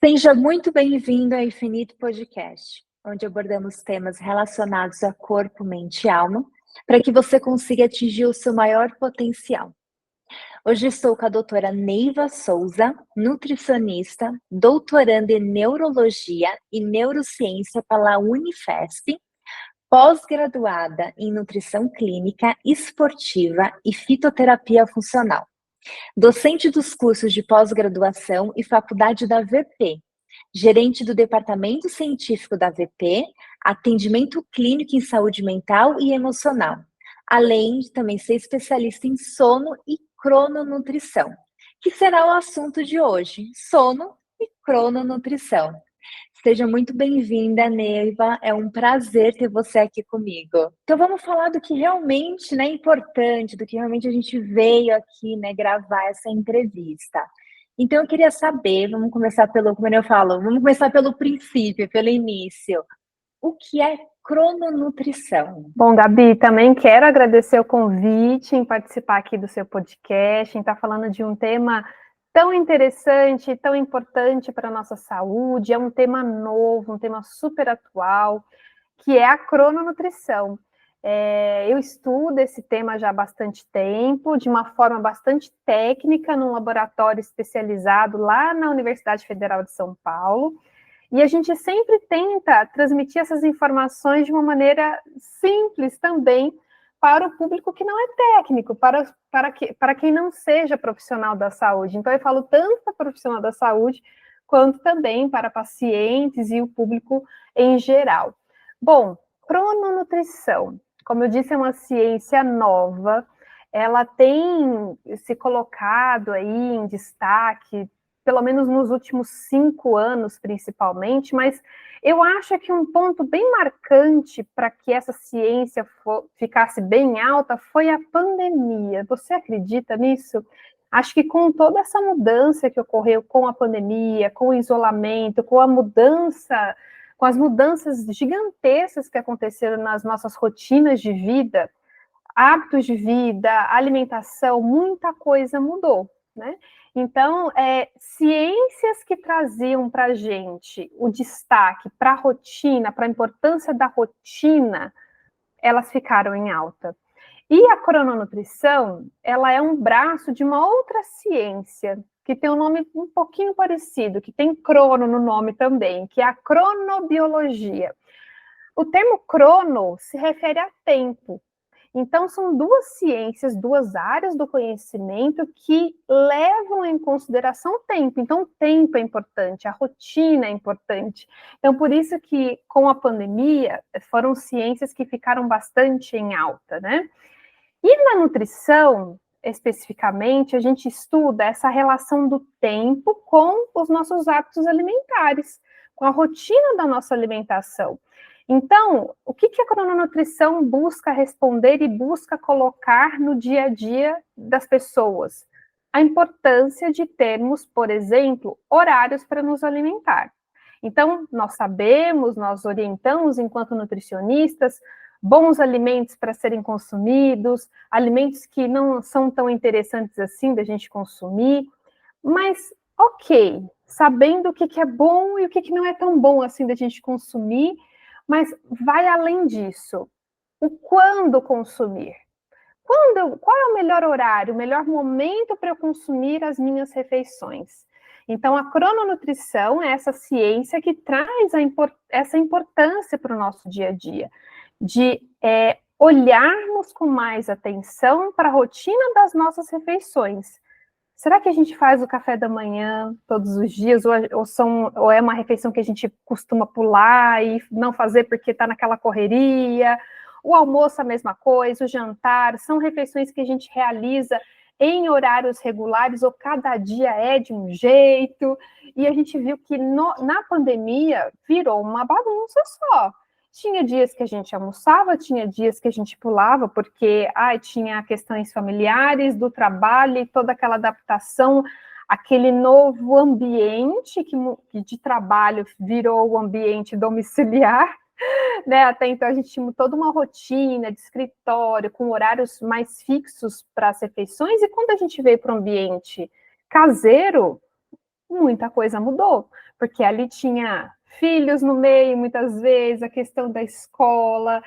Seja muito bem-vindo ao Infinito Podcast, onde abordamos temas relacionados a corpo, mente e alma, para que você consiga atingir o seu maior potencial. Hoje estou com a doutora Neiva Souza, nutricionista, doutoranda em Neurologia e Neurociência pela Unifesp, pós-graduada em Nutrição Clínica, Esportiva e Fitoterapia Funcional. Docente dos cursos de pós-graduação e faculdade da VP, gerente do Departamento Científico da VP, atendimento clínico em saúde mental e emocional, além de também ser especialista em sono e crononutrição, que será o assunto de hoje, sono e crononutrição. Seja muito bem-vinda, Neiva. É um prazer ter você aqui comigo. Então vamos falar do que realmente, né, é importante, do que realmente a gente veio aqui, né, gravar essa entrevista. Então eu queria saber, vamos começar pelo, como eu falo, vamos começar pelo princípio, pelo início. O que é crononutrição? Bom, Gabi, também quero agradecer o convite em participar aqui do seu podcast, em estar falando de um tema tão interessante, tão importante para a nossa saúde. É um tema novo, um tema super atual, que é a crononutrição. Eu estudo esse tema já há bastante tempo, de uma forma bastante técnica, num laboratório especializado lá na Universidade Federal de São Paulo. E a gente sempre tenta transmitir essas informações de uma maneira simples também para o público que não é técnico, para quem não seja profissional da saúde. Então, eu falo tanto para profissional da saúde, quanto também para pacientes e o público em geral. Bom, crononutrição, como eu disse, é uma ciência nova, ela tem se colocado aí em destaque, pelo menos nos últimos 5 anos, principalmente, mas eu acho que um ponto bem marcante para que essa ciência ficasse bem alta foi a pandemia. Você acredita nisso? Acho que com toda essa mudança que ocorreu com a pandemia, com o isolamento, com as mudanças gigantescas que aconteceram nas nossas rotinas de vida, hábitos de vida, alimentação, muita coisa mudou, né? Então, ciências que traziam para a gente o destaque para a rotina, para a importância da rotina, elas ficaram em alta. E a crononutrição, ela é um braço de uma outra ciência, que tem um nome um pouquinho parecido, que tem crono no nome também, que é a cronobiologia. O termo crono se refere a tempo. Então, são duas ciências, duas áreas do conhecimento que levam em consideração o tempo. Então, o tempo é importante, a rotina é importante. Então, por isso que, com a pandemia, foram ciências que ficaram bastante em alta, né? E na nutrição, especificamente, a gente estuda essa relação do tempo com os nossos hábitos alimentares, com a rotina da nossa alimentação. Então, o que a crononutrição busca responder e busca colocar no dia a dia das pessoas? A importância de termos, por exemplo, horários para nos alimentar. Então, nós sabemos, nós orientamos, enquanto nutricionistas, bons alimentos para serem consumidos, alimentos que não são tão interessantes assim da gente consumir, mas, ok, sabendo o que é bom e o que não é tão bom assim da gente consumir, mas vai além disso. O quando consumir? Qual é o melhor horário, o melhor momento para eu consumir as minhas refeições? Então, a crononutrição é essa ciência que traz essa importância para o nosso dia a dia, de olharmos com mais atenção para a rotina das nossas refeições. Será que a gente faz o café da manhã todos os dias, ou é uma refeição que a gente costuma pular e não fazer porque está naquela correria? O almoço a mesma coisa, o jantar, são refeições que a gente realiza em horários regulares, ou cada dia é de um jeito, e a gente viu que na pandemia virou uma bagunça só. Tinha dias que a gente almoçava, tinha dias que a gente pulava, porque tinha questões familiares, do trabalho e toda aquela adaptação, aquele novo ambiente que de trabalho virou o ambiente domiciliar, né? Até então a gente tinha toda uma rotina de escritório, com horários mais fixos para as refeições, e quando a gente veio para o ambiente caseiro, muita coisa mudou, porque ali tinha filhos no meio, muitas vezes, a questão da escola,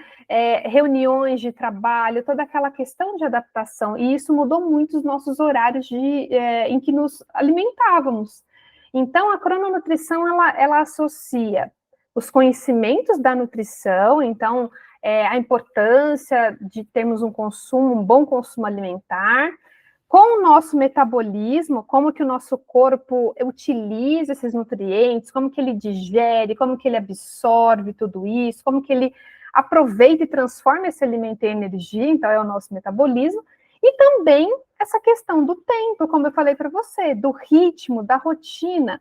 reuniões de trabalho, toda aquela questão de adaptação, e isso mudou muito os nossos horários em que nos alimentávamos. Então, a crononutrição, ela associa os conhecimentos da nutrição, então, a importância de termos um bom consumo alimentar, com o nosso metabolismo, como que o nosso corpo utiliza esses nutrientes, como que ele digere, como que ele absorve tudo isso, como que ele aproveita e transforma esse alimento em energia, então é o nosso metabolismo, e também essa questão do tempo, como eu falei para você, do ritmo, da rotina,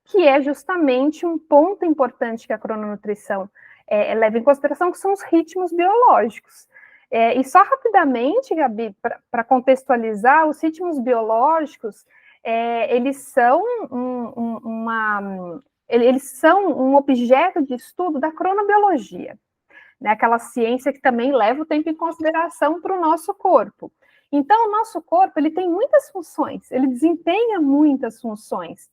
que é justamente um ponto importante que a crononutrição leva em consideração, que são os ritmos biológicos. E só rapidamente, Gabi, para contextualizar, os ritmos biológicos, eles são eles são um objeto de estudo da cronobiologia, né? Aquela ciência que também leva o tempo em consideração para o nosso corpo. Então, o nosso corpo, ele tem muitas funções, ele desempenha muitas funções.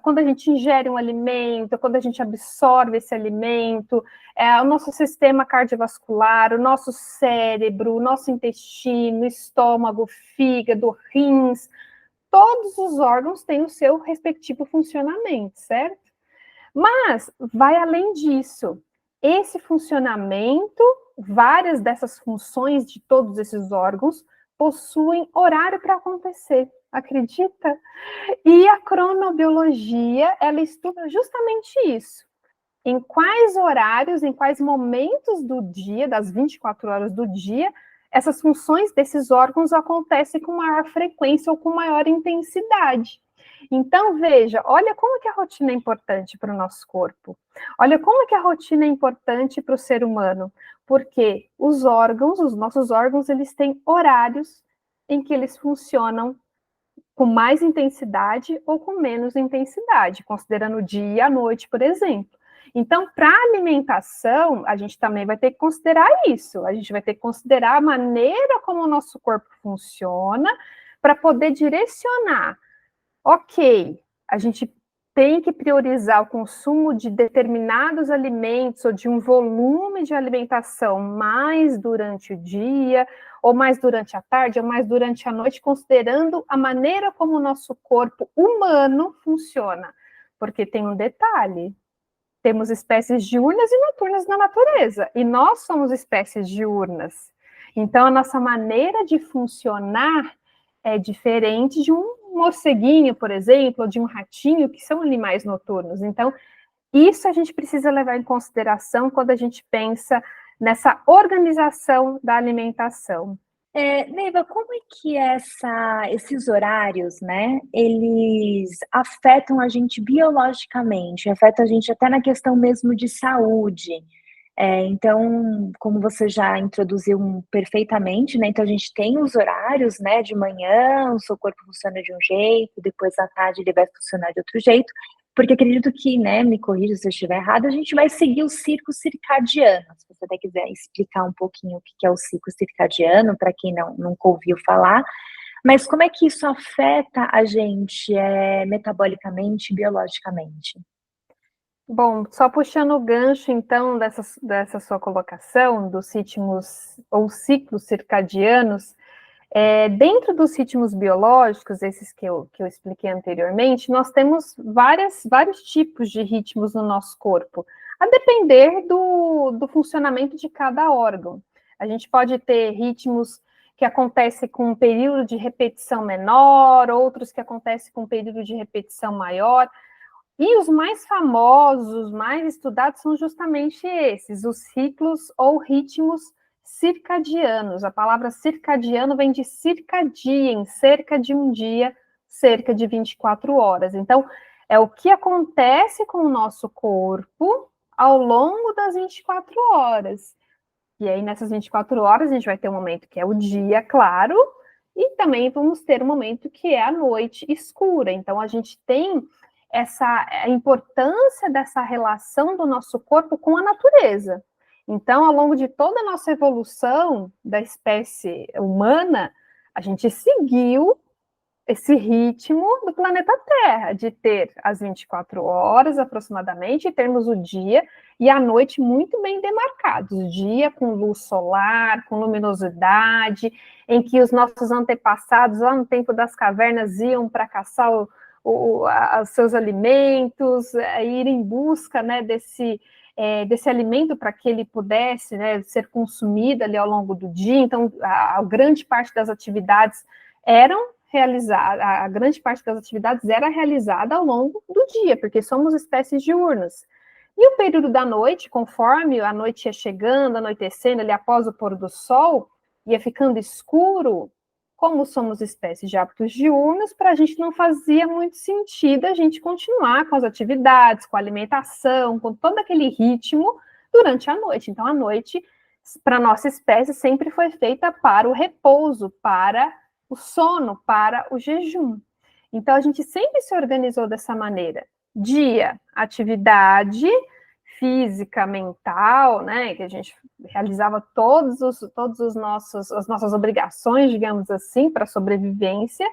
Quando a gente ingere um alimento, quando a gente absorve esse alimento, o nosso sistema cardiovascular, o nosso cérebro, o nosso intestino, estômago, fígado, rins, todos os órgãos têm o seu respectivo funcionamento, certo? Mas vai além disso. Esse funcionamento, várias dessas funções de todos esses órgãos possuem horário para acontecer. Acredita? E a cronobiologia, ela estuda justamente isso. Em quais horários, em quais momentos do dia, das 24 horas do dia, essas funções desses órgãos acontecem com maior frequência ou com maior intensidade. Então, veja, olha como que a rotina é importante para o nosso corpo. Olha como que a rotina é importante para o ser humano. Porque os nossos órgãos, eles têm horários em que eles funcionam com mais intensidade ou com menos intensidade, considerando o dia e a noite, por exemplo. Então, para a alimentação, a gente também vai ter que considerar isso. A gente vai ter que considerar a maneira como o nosso corpo funciona para poder direcionar. Ok, a gente tem que priorizar o consumo de determinados alimentos ou de um volume de alimentação mais durante o dia, ou mais durante a tarde, ou mais durante a noite, considerando a maneira como o nosso corpo humano funciona. Porque tem um detalhe, temos espécies diurnas e noturnas na natureza, e nós somos espécies diurnas. Então, a nossa maneira de funcionar é diferente de um morceguinho, por exemplo, ou de um ratinho, que são animais noturnos. Então, isso a gente precisa levar em consideração quando a gente pensa nessa organização da alimentação. Neiva, como é que esses horários, né, eles afetam a gente biologicamente, afetam a gente até na questão mesmo de saúde? Então, como você já introduziu perfeitamente, né, então a gente tem os horários, né, de manhã, o seu corpo funciona de um jeito, depois à tarde ele vai funcionar de outro jeito, porque acredito que, né, me corrija se eu estiver errado, a gente vai seguir o ciclo circadiano. Se você até quiser explicar um pouquinho o que é o ciclo circadiano, para quem nunca ouviu falar, mas como é que isso afeta a gente metabolicamente, biologicamente? Bom, só puxando o gancho, então, dessa sua colocação, dos ritmos ou ciclos circadianos, dentro dos ritmos biológicos, esses que eu expliquei anteriormente, nós temos vários tipos de ritmos no nosso corpo, a depender do funcionamento de cada órgão. A gente pode ter ritmos que acontecem com um período de repetição menor, outros que acontecem com um período de repetição maior, e os mais famosos, os mais estudados são justamente esses, os ciclos ou ritmos circadianos. A palavra circadiano vem de circadia, em cerca de um dia, cerca de 24 horas. Então, é o que acontece com o nosso corpo ao longo das 24 horas. E aí, nessas 24 horas, a gente vai ter um momento que é o dia, claro, e também vamos ter um momento que é a noite escura. Então, a gente tem a importância dessa relação do nosso corpo com a natureza. Então, ao longo de toda a nossa evolução da espécie humana, a gente seguiu esse ritmo do planeta Terra, de ter as 24 horas aproximadamente, e termos o dia e a noite muito bem demarcados. O dia com luz solar, com luminosidade, em que os nossos antepassados, lá no tempo das cavernas, iam para caçar os seus alimentos, ir em busca, né, desse alimento para que ele pudesse, né, ser consumido ali ao longo do dia. Então, a grande parte das atividades eram realizada, a grande parte das atividades era realizada ao longo do dia, porque somos espécies diurnas. E o período da noite, conforme a noite ia chegando, anoitecendo, ali após o pôr do sol, ia ficando escuro, como somos espécies de hábitos diurnos, para a gente não fazia muito sentido a gente continuar com as atividades, com a alimentação, com todo aquele ritmo durante a noite. Então, a noite, para a nossa espécie, sempre foi feita para o repouso, para o sono, para o jejum. Então, a gente sempre se organizou dessa maneira. Dia, atividade física, mental, né, que a gente realizava as nossas obrigações, digamos assim, para a sobrevivência,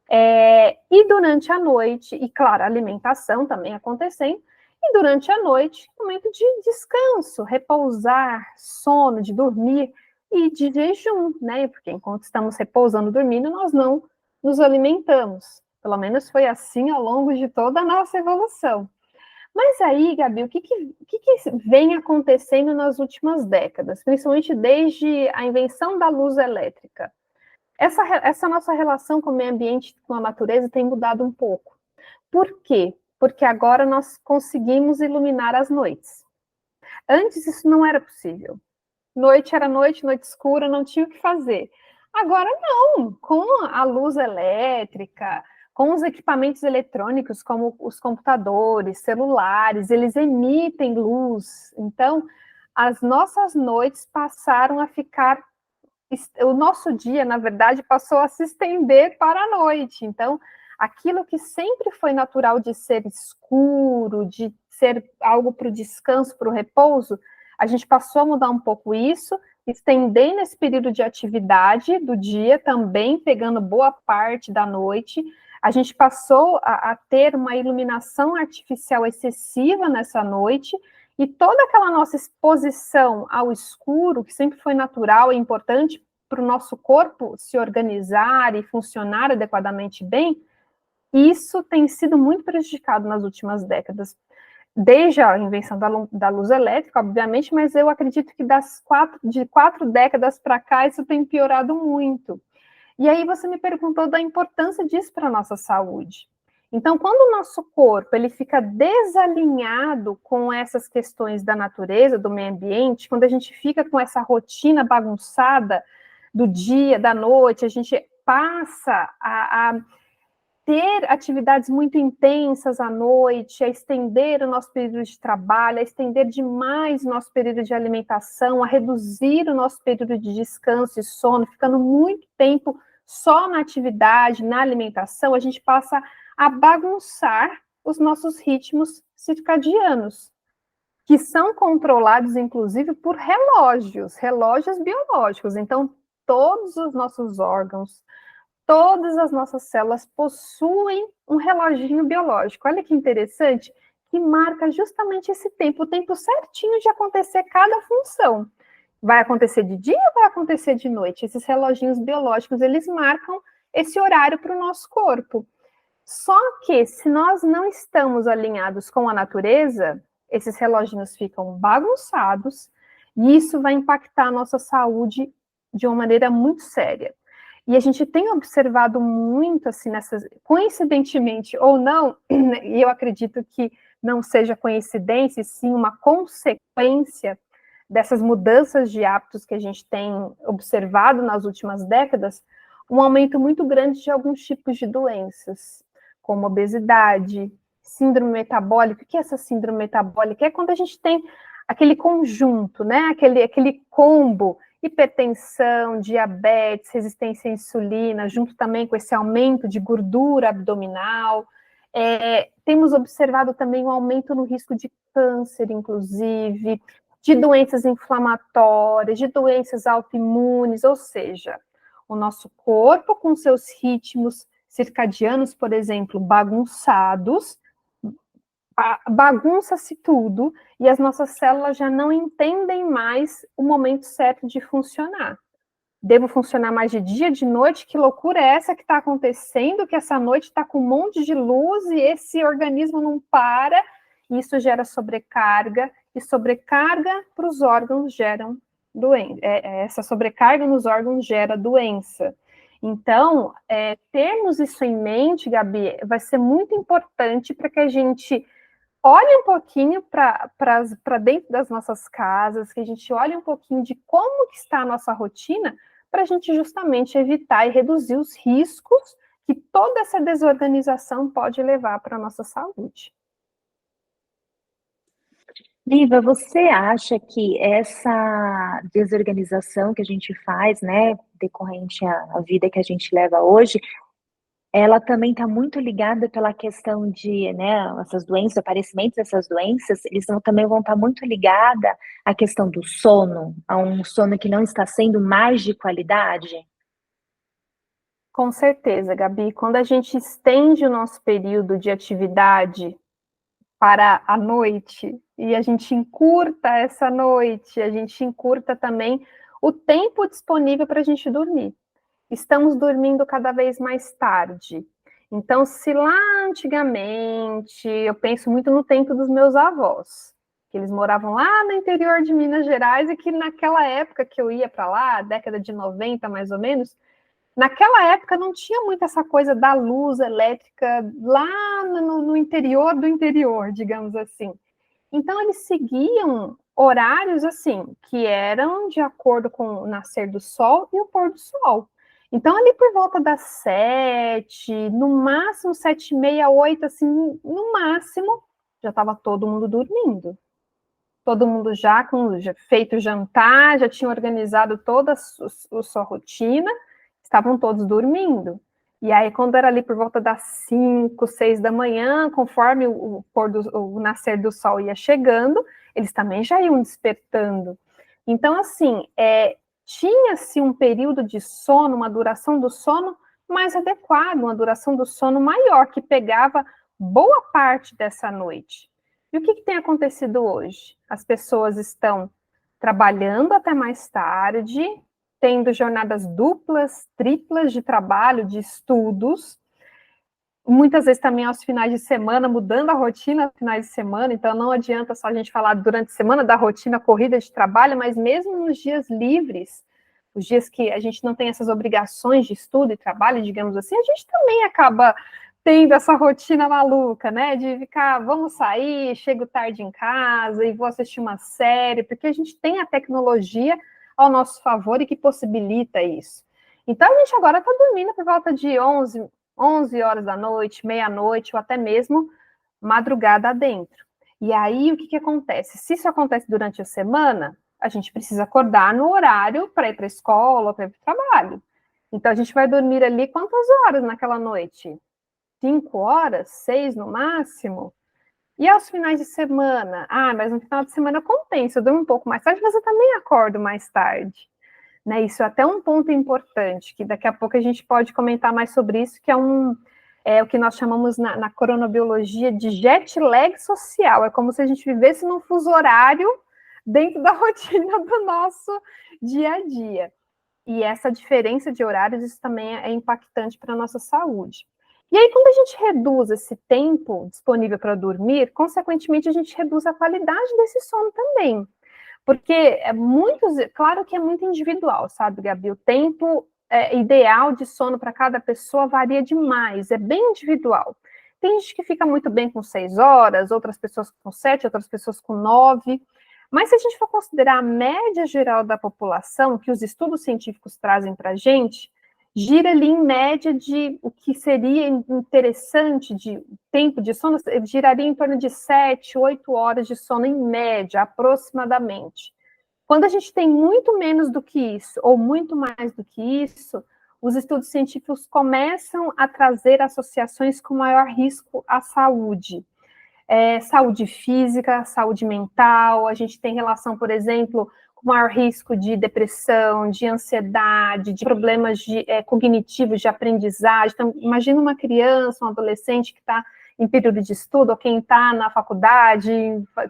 e durante a noite, e claro, a alimentação também acontecendo, e durante a noite, momento de descanso, repousar, sono, de dormir, e de jejum, né? Porque enquanto estamos repousando, dormindo, nós não nos alimentamos. Pelo menos foi assim ao longo de toda a nossa evolução. Mas aí, Gabi, o que vem acontecendo nas últimas décadas, principalmente desde a invenção da luz elétrica? Essa nossa relação com o meio ambiente, com a natureza, tem mudado um pouco. Por quê? Porque agora nós conseguimos iluminar as noites. Antes isso não era possível. Noite era noite, noite escura, não tinha o que fazer. Agora não, com a luz elétrica, com os equipamentos eletrônicos, como os computadores, celulares, eles emitem luz. Então, as nossas noites passaram a ficar... O nosso dia, na verdade, passou a se estender para a noite. Então, aquilo que sempre foi natural de ser escuro, de ser algo para o descanso, para o repouso, a gente passou a mudar um pouco isso, estendendo esse período de atividade do dia, também pegando boa parte da noite. A gente passou a ter uma iluminação artificial excessiva nessa noite, e toda aquela nossa exposição ao escuro, que sempre foi natural e importante para o nosso corpo se organizar e funcionar adequadamente bem, isso tem sido muito prejudicado nas últimas décadas. Desde a invenção da luz elétrica, obviamente, mas eu acredito que de 4 décadas para cá, isso tem piorado muito. E aí você me perguntou da importância disso para a nossa saúde. Então, quando o nosso corpo ele fica desalinhado com essas questões da natureza, do meio ambiente, quando a gente fica com essa rotina bagunçada do dia, da noite, a gente passa a ter atividades muito intensas à noite, a estender o nosso período de trabalho, a estender demais o nosso período de alimentação, a reduzir o nosso período de descanso e sono, ficando muito tempo só na atividade, na alimentação, a gente passa a bagunçar os nossos ritmos circadianos, que são controlados, inclusive, por relógios biológicos. Então, todos os nossos órgãos, todas as nossas células possuem um reloginho biológico. Olha que interessante, que marca justamente esse tempo, o tempo certinho de acontecer cada função. Vai acontecer de dia ou vai acontecer de noite? Esses reloginhos biológicos, eles marcam esse horário para o nosso corpo. Só que, se nós não estamos alinhados com a natureza, esses reloginhos ficam bagunçados e isso vai impactar a nossa saúde de uma maneira muito séria. E a gente tem observado muito, assim, coincidentemente ou não, e eu acredito que não seja coincidência, e sim uma consequência dessas mudanças de hábitos que a gente tem observado nas últimas décadas, um aumento muito grande de alguns tipos de doenças, como obesidade, síndrome metabólica. O que é essa síndrome metabólica? É quando a gente tem aquele conjunto, né? Aquele combo, hipertensão, diabetes, resistência à insulina, junto também com esse aumento de gordura abdominal. Temos observado também um aumento no risco de câncer, inclusive, de doenças inflamatórias, de doenças autoimunes, ou seja, o nosso corpo com seus ritmos circadianos, por exemplo, bagunçados, bagunça-se tudo e as nossas células já não entendem mais o momento certo de funcionar. Devo funcionar mais de dia, de noite? Que loucura é essa que está acontecendo? Que essa noite está com um monte de luz e esse organismo não para. Isso gera sobrecarga, e sobrecarga para os órgãos geram doença. Essa sobrecarga nos órgãos gera doença. Então, termos isso em mente, Gabi, vai ser muito importante para que a gente olhe um pouquinho para dentro das nossas casas, que a gente olhe um pouquinho de como que está a nossa rotina, para a gente justamente evitar e reduzir os riscos que toda essa desorganização pode levar para a nossa saúde. Liva, você acha que essa desorganização que a gente faz, né, decorrente à vida que a gente leva hoje, ela também está muito ligada pela questão de, né, essas doenças, aparecimentos dessas doenças, também vão estar muito ligada à questão do sono, a um sono que não está sendo mais de qualidade? Com certeza, Gabi. Quando a gente estende o nosso período de atividade para a noite, e a gente encurta essa noite, a gente encurta também o tempo disponível para a gente dormir. Estamos dormindo cada vez mais tarde. Então, se lá antigamente, eu penso muito no tempo dos meus avós, que eles moravam lá no interior de Minas Gerais e que naquela época que eu ia para lá, década de 90 mais ou menos, naquela época não tinha muito essa coisa da luz elétrica lá no interior do interior, digamos assim. Então, eles seguiam horários assim, que eram de acordo com o nascer do sol e o pôr do sol. Então, ali por volta das 7, no máximo 7h30, 8, assim, no máximo, já estava todo mundo dormindo. Todo mundo já feito jantar, já tinha organizado toda a sua rotina, estavam todos dormindo. E aí, quando era ali por volta das 5, 6 da manhã, conforme o nascer do sol ia chegando, eles também já iam despertando. Então, assim, tinha-se um período de sono, uma duração do sono mais adequada, uma duração do sono maior, que pegava boa parte dessa noite. E o que tem acontecido hoje? As pessoas estão trabalhando até mais tarde, tendo jornadas duplas, triplas de trabalho, de estudos, muitas vezes também aos finais de semana, mudando a rotina aos finais de semana, então não adianta só a gente falar durante a semana da rotina corrida de trabalho, mas mesmo nos dias livres, os dias que a gente não tem essas obrigações de estudo e trabalho, digamos assim, a gente também acaba tendo essa rotina maluca, né, de ficar, vamos sair, chego tarde em casa e vou assistir uma série, porque a gente tem a tecnologia ao nosso favor e que possibilita isso. Então, a gente agora está dormindo por volta de 11 horas da noite, meia-noite, ou até mesmo madrugada adentro. E aí, o que acontece? Se isso acontece durante a semana, a gente precisa acordar no horário para ir para a escola, para ir para o trabalho. Então, a gente vai dormir ali quantas horas naquela noite? 5 horas? 6 no máximo? E aos finais de semana? Mas no final de semana eu compenso, eu durmo um pouco mais tarde, mas eu também acordo mais tarde. Né, isso é até um ponto importante, que daqui a pouco a gente pode comentar mais sobre isso, que é o que nós chamamos na cronobiologia de jet lag social. É como se a gente vivesse num fuso horário dentro da rotina do nosso dia a dia. E essa diferença de horários, isso também é impactante para a nossa saúde. E aí, quando a gente reduz esse tempo disponível para dormir, consequentemente, a gente reduz a qualidade desse sono também. Porque claro que é muito individual, sabe, Gabi? O tempo ideal de sono para cada pessoa varia demais, é bem individual. Tem gente que fica muito bem com 6 horas, outras pessoas com 7, outras pessoas com 9. Mas se a gente for considerar a média geral da população, que os estudos científicos trazem para a gente, gira ali em média de o que seria interessante de tempo de sono, giraria em torno de 7, 8 horas de sono em média, aproximadamente. Quando a gente tem muito menos do que isso, ou muito mais do que isso, os estudos científicos começam a trazer associações com maior risco à saúde. Saúde física, saúde mental, a gente tem relação, por exemplo, maior risco de depressão, de ansiedade, de problemas cognitivos, de aprendizagem. Então, imagina uma criança, um adolescente que está em período de estudo, ou quem está na faculdade,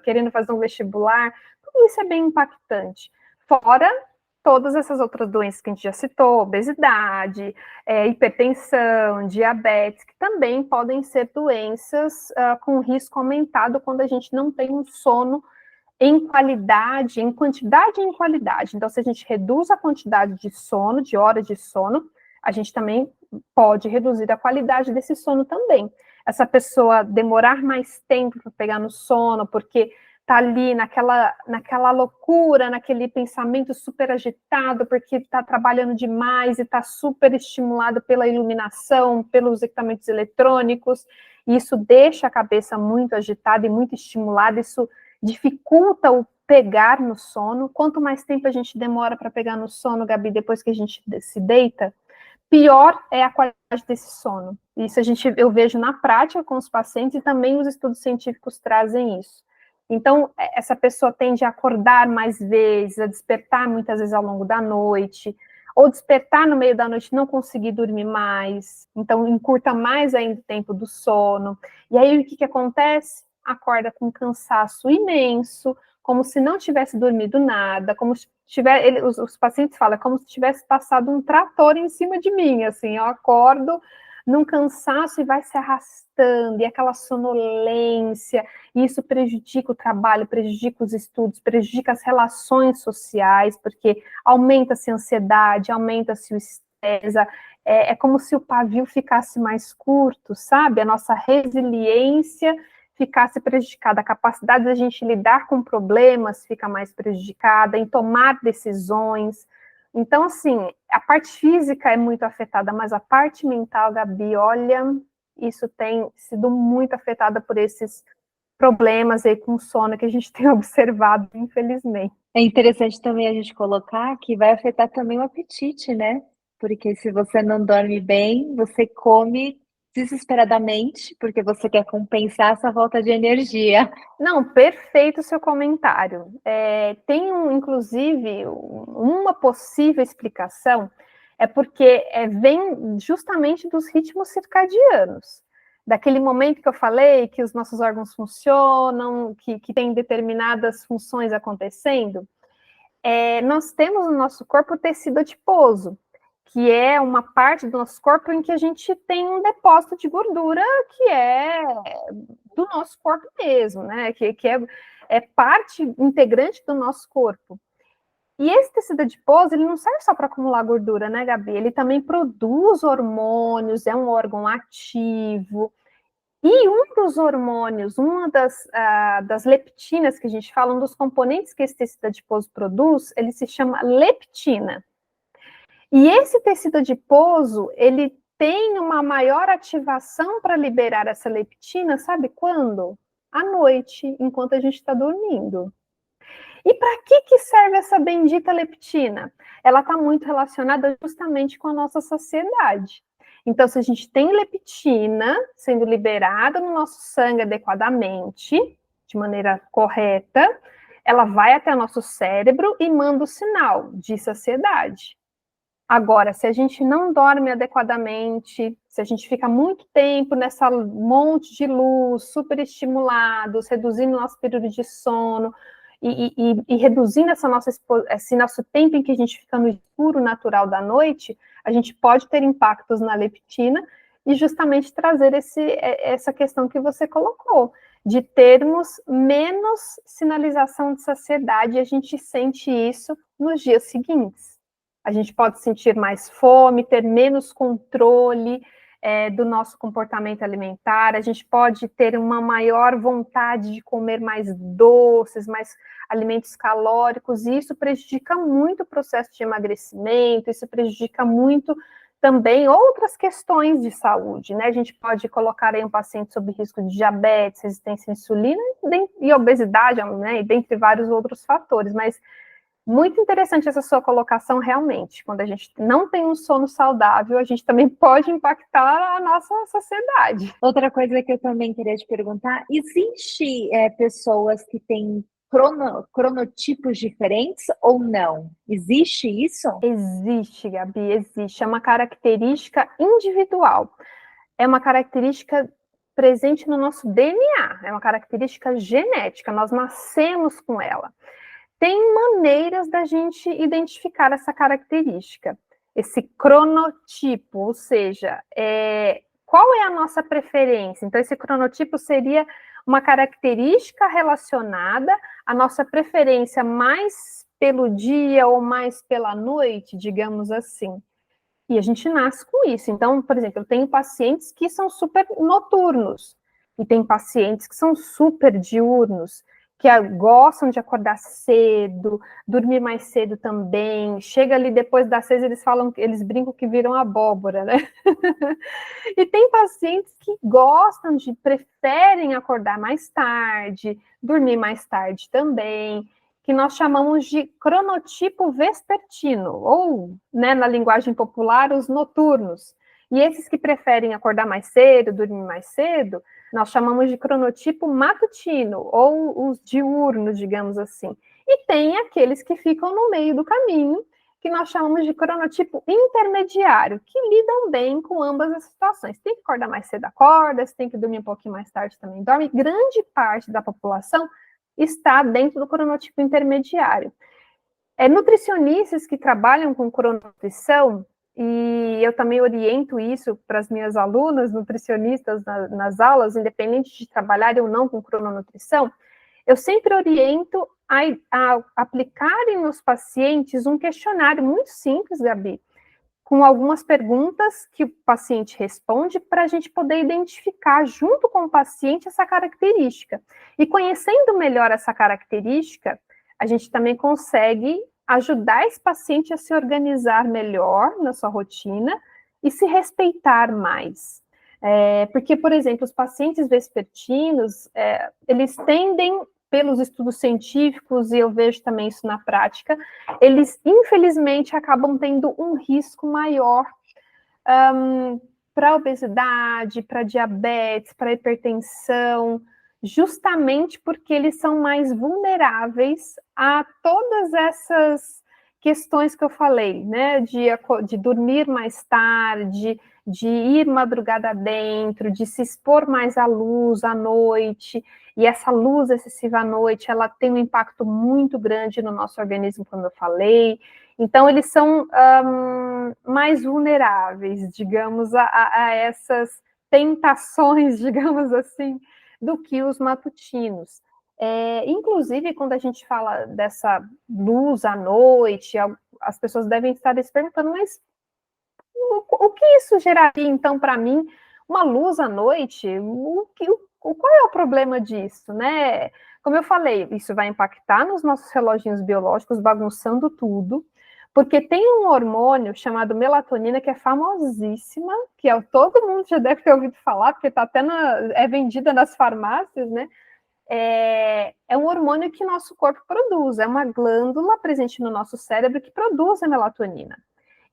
querendo fazer um vestibular, tudo isso é bem impactante. Fora todas essas outras doenças que a gente já citou, obesidade, hipertensão, diabetes, que também podem ser doenças com risco aumentado quando a gente não tem um sono em qualidade, em quantidade e em qualidade. Então, se a gente reduz a quantidade de sono, de horas de sono, a gente também pode reduzir a qualidade desse sono também. Essa pessoa mais tempo para pegar no sono, porque está ali naquela loucura, naquele pensamento super agitado, porque está trabalhando demais e está super estimulado pela iluminação, pelos equipamentos eletrônicos, e isso deixa a cabeça muito agitada e muito estimulada, isso dificulta o pegar no sono. Quanto mais tempo a gente demora para pegar no sono, Gabi, depois que a gente se deita, pior é a qualidade desse sono. Isso eu vejo na prática com os pacientes e também os estudos científicos trazem isso. Então, essa pessoa tende a acordar mais vezes, a despertar muitas vezes ao longo da noite, ou despertar no meio da noite e não conseguir dormir mais, então encurta mais ainda o tempo do sono. E aí o que acontece? Acorda com cansaço imenso, como se não tivesse dormido nada, como se os pacientes falam, como se tivesse passado um trator em cima de mim, assim, eu acordo num cansaço e vai se arrastando, e aquela sonolência, e isso prejudica o trabalho, prejudica os estudos, prejudica as relações sociais, porque aumenta-se a ansiedade, aumenta-se o estresse, é como se o pavio ficasse mais curto, sabe? A nossa resiliência ficasse prejudicada, a capacidade da gente lidar com problemas fica mais prejudicada, em tomar decisões. Então, assim, a parte física é muito afetada, mas a parte mental, Gabi, olha, isso tem sido muito afetada por esses problemas aí com sono que a gente tem observado, infelizmente. É interessante também a gente colocar que vai afetar também o apetite, né? Porque se você não dorme bem, você come desesperadamente, porque você quer compensar essa falta de energia. Não, perfeito o seu comentário. Tem, inclusive, uma possível explicação, é porque vem justamente dos ritmos circadianos. Daquele momento que eu falei, que os nossos órgãos funcionam, que tem determinadas funções acontecendo, nós temos no nosso corpo o tecido adiposo, que é uma parte do nosso corpo em que a gente tem um depósito de gordura que é do nosso corpo mesmo, né? Que é parte integrante do nosso corpo. E esse tecido adiposo, ele não serve só para acumular gordura, né, Gabi? Ele também produz hormônios, é um órgão ativo. E um dos hormônios, uma das leptinas que a gente fala, um dos componentes que esse tecido adiposo produz, ele se chama leptina. E esse tecido adiposo, ele tem uma maior ativação para liberar essa leptina, sabe quando? À noite, enquanto a gente está dormindo. E para que serve essa bendita leptina? Ela está muito relacionada justamente com a nossa saciedade. Então, se a gente tem leptina sendo liberada no nosso sangue adequadamente, de maneira correta, ela vai até o nosso cérebro e manda o sinal de saciedade. Agora, se a gente não dorme adequadamente, se a gente fica muito tempo nessa monte de luz, super estimulados, reduzindo o nosso período de sono e reduzindo esse nosso tempo em que a gente fica no escuro natural da noite, a gente pode ter impactos na leptina e justamente trazer essa questão que você colocou, de termos menos sinalização de saciedade, e a gente sente isso nos dias seguintes. A gente pode sentir mais fome, ter menos controle do nosso comportamento alimentar, a gente pode ter uma maior vontade de comer mais doces, mais alimentos calóricos, e isso prejudica muito o processo de emagrecimento, isso prejudica muito também outras questões de saúde, né? A gente pode colocar aí um paciente sob risco de diabetes, resistência à insulina e obesidade, né? E dentre vários outros fatores, mas muito interessante essa sua colocação, realmente. Quando a gente não tem um sono saudável, a gente também pode impactar a nossa sociedade. Outra coisa que eu também queria te perguntar, existe pessoas que têm cronotipos diferentes ou não? Existe isso? Existe, Gabi, existe. É uma característica individual. É uma característica presente no nosso DNA. É uma característica genética. Nós nascemos com ela. Tem maneiras da gente identificar essa característica, esse cronotipo, ou seja, qual é a nossa preferência? Então, esse cronotipo seria uma característica relacionada à nossa preferência mais pelo dia ou mais pela noite, digamos assim. E a gente nasce com isso. Então, por exemplo, eu tenho pacientes que são super noturnos e tem pacientes que são super diurnos, que gostam de acordar cedo, dormir mais cedo também. Chega ali depois das 6, eles brincam que viram abóbora, né? E tem pacientes que preferem acordar mais tarde, dormir mais tarde também, que nós chamamos de cronotipo vespertino, ou, né, na linguagem popular, os noturnos. E esses que preferem acordar mais cedo, dormir mais cedo, nós chamamos de cronotipo matutino, ou os diurnos, digamos assim. E tem aqueles que ficam no meio do caminho, que nós chamamos de cronotipo intermediário, que lidam bem com ambas as situações. Tem que acordar mais cedo, acorda, se tem que dormir um pouquinho mais tarde, também dorme. Grande parte da população está dentro do cronotipo intermediário. Nutricionistas que trabalham com crononutrição, e eu também oriento isso para as minhas alunas nutricionistas nas aulas, independente de trabalharem ou não com crononutrição, eu sempre oriento a aplicarem nos pacientes um questionário muito simples, Gabi, com algumas perguntas que o paciente responde para a gente poder identificar junto com o paciente essa característica. E conhecendo melhor essa característica, a gente também consegue ajudar esse paciente a se organizar melhor na sua rotina e se respeitar mais. Porque, por exemplo, os pacientes vespertinos, eles tendem, pelos estudos científicos, e eu vejo também isso na prática, eles, infelizmente, acabam tendo um risco maior para obesidade, para diabetes, para hipertensão, justamente porque eles são mais vulneráveis a todas essas questões que eu falei, né? De dormir mais tarde, de ir madrugada dentro, de se expor mais à luz à noite, e essa luz excessiva à noite, ela tem um impacto muito grande no nosso organismo, como eu falei. Então, eles são mais vulneráveis, digamos, a essas tentações, digamos assim, do que os matutinos. Inclusive, quando a gente fala dessa luz à noite, as pessoas devem estar se perguntando, mas o que isso geraria, então, para mim, uma luz à noite? Qual é o problema disso, né? Como eu falei, isso vai impactar nos nossos reloginhos biológicos, bagunçando tudo, porque tem um hormônio chamado melatonina, que é famosíssima, que todo mundo já deve ter ouvido falar, porque está até vendida nas farmácias, né? É um hormônio que nosso corpo produz, é uma glândula presente no nosso cérebro que produz a melatonina.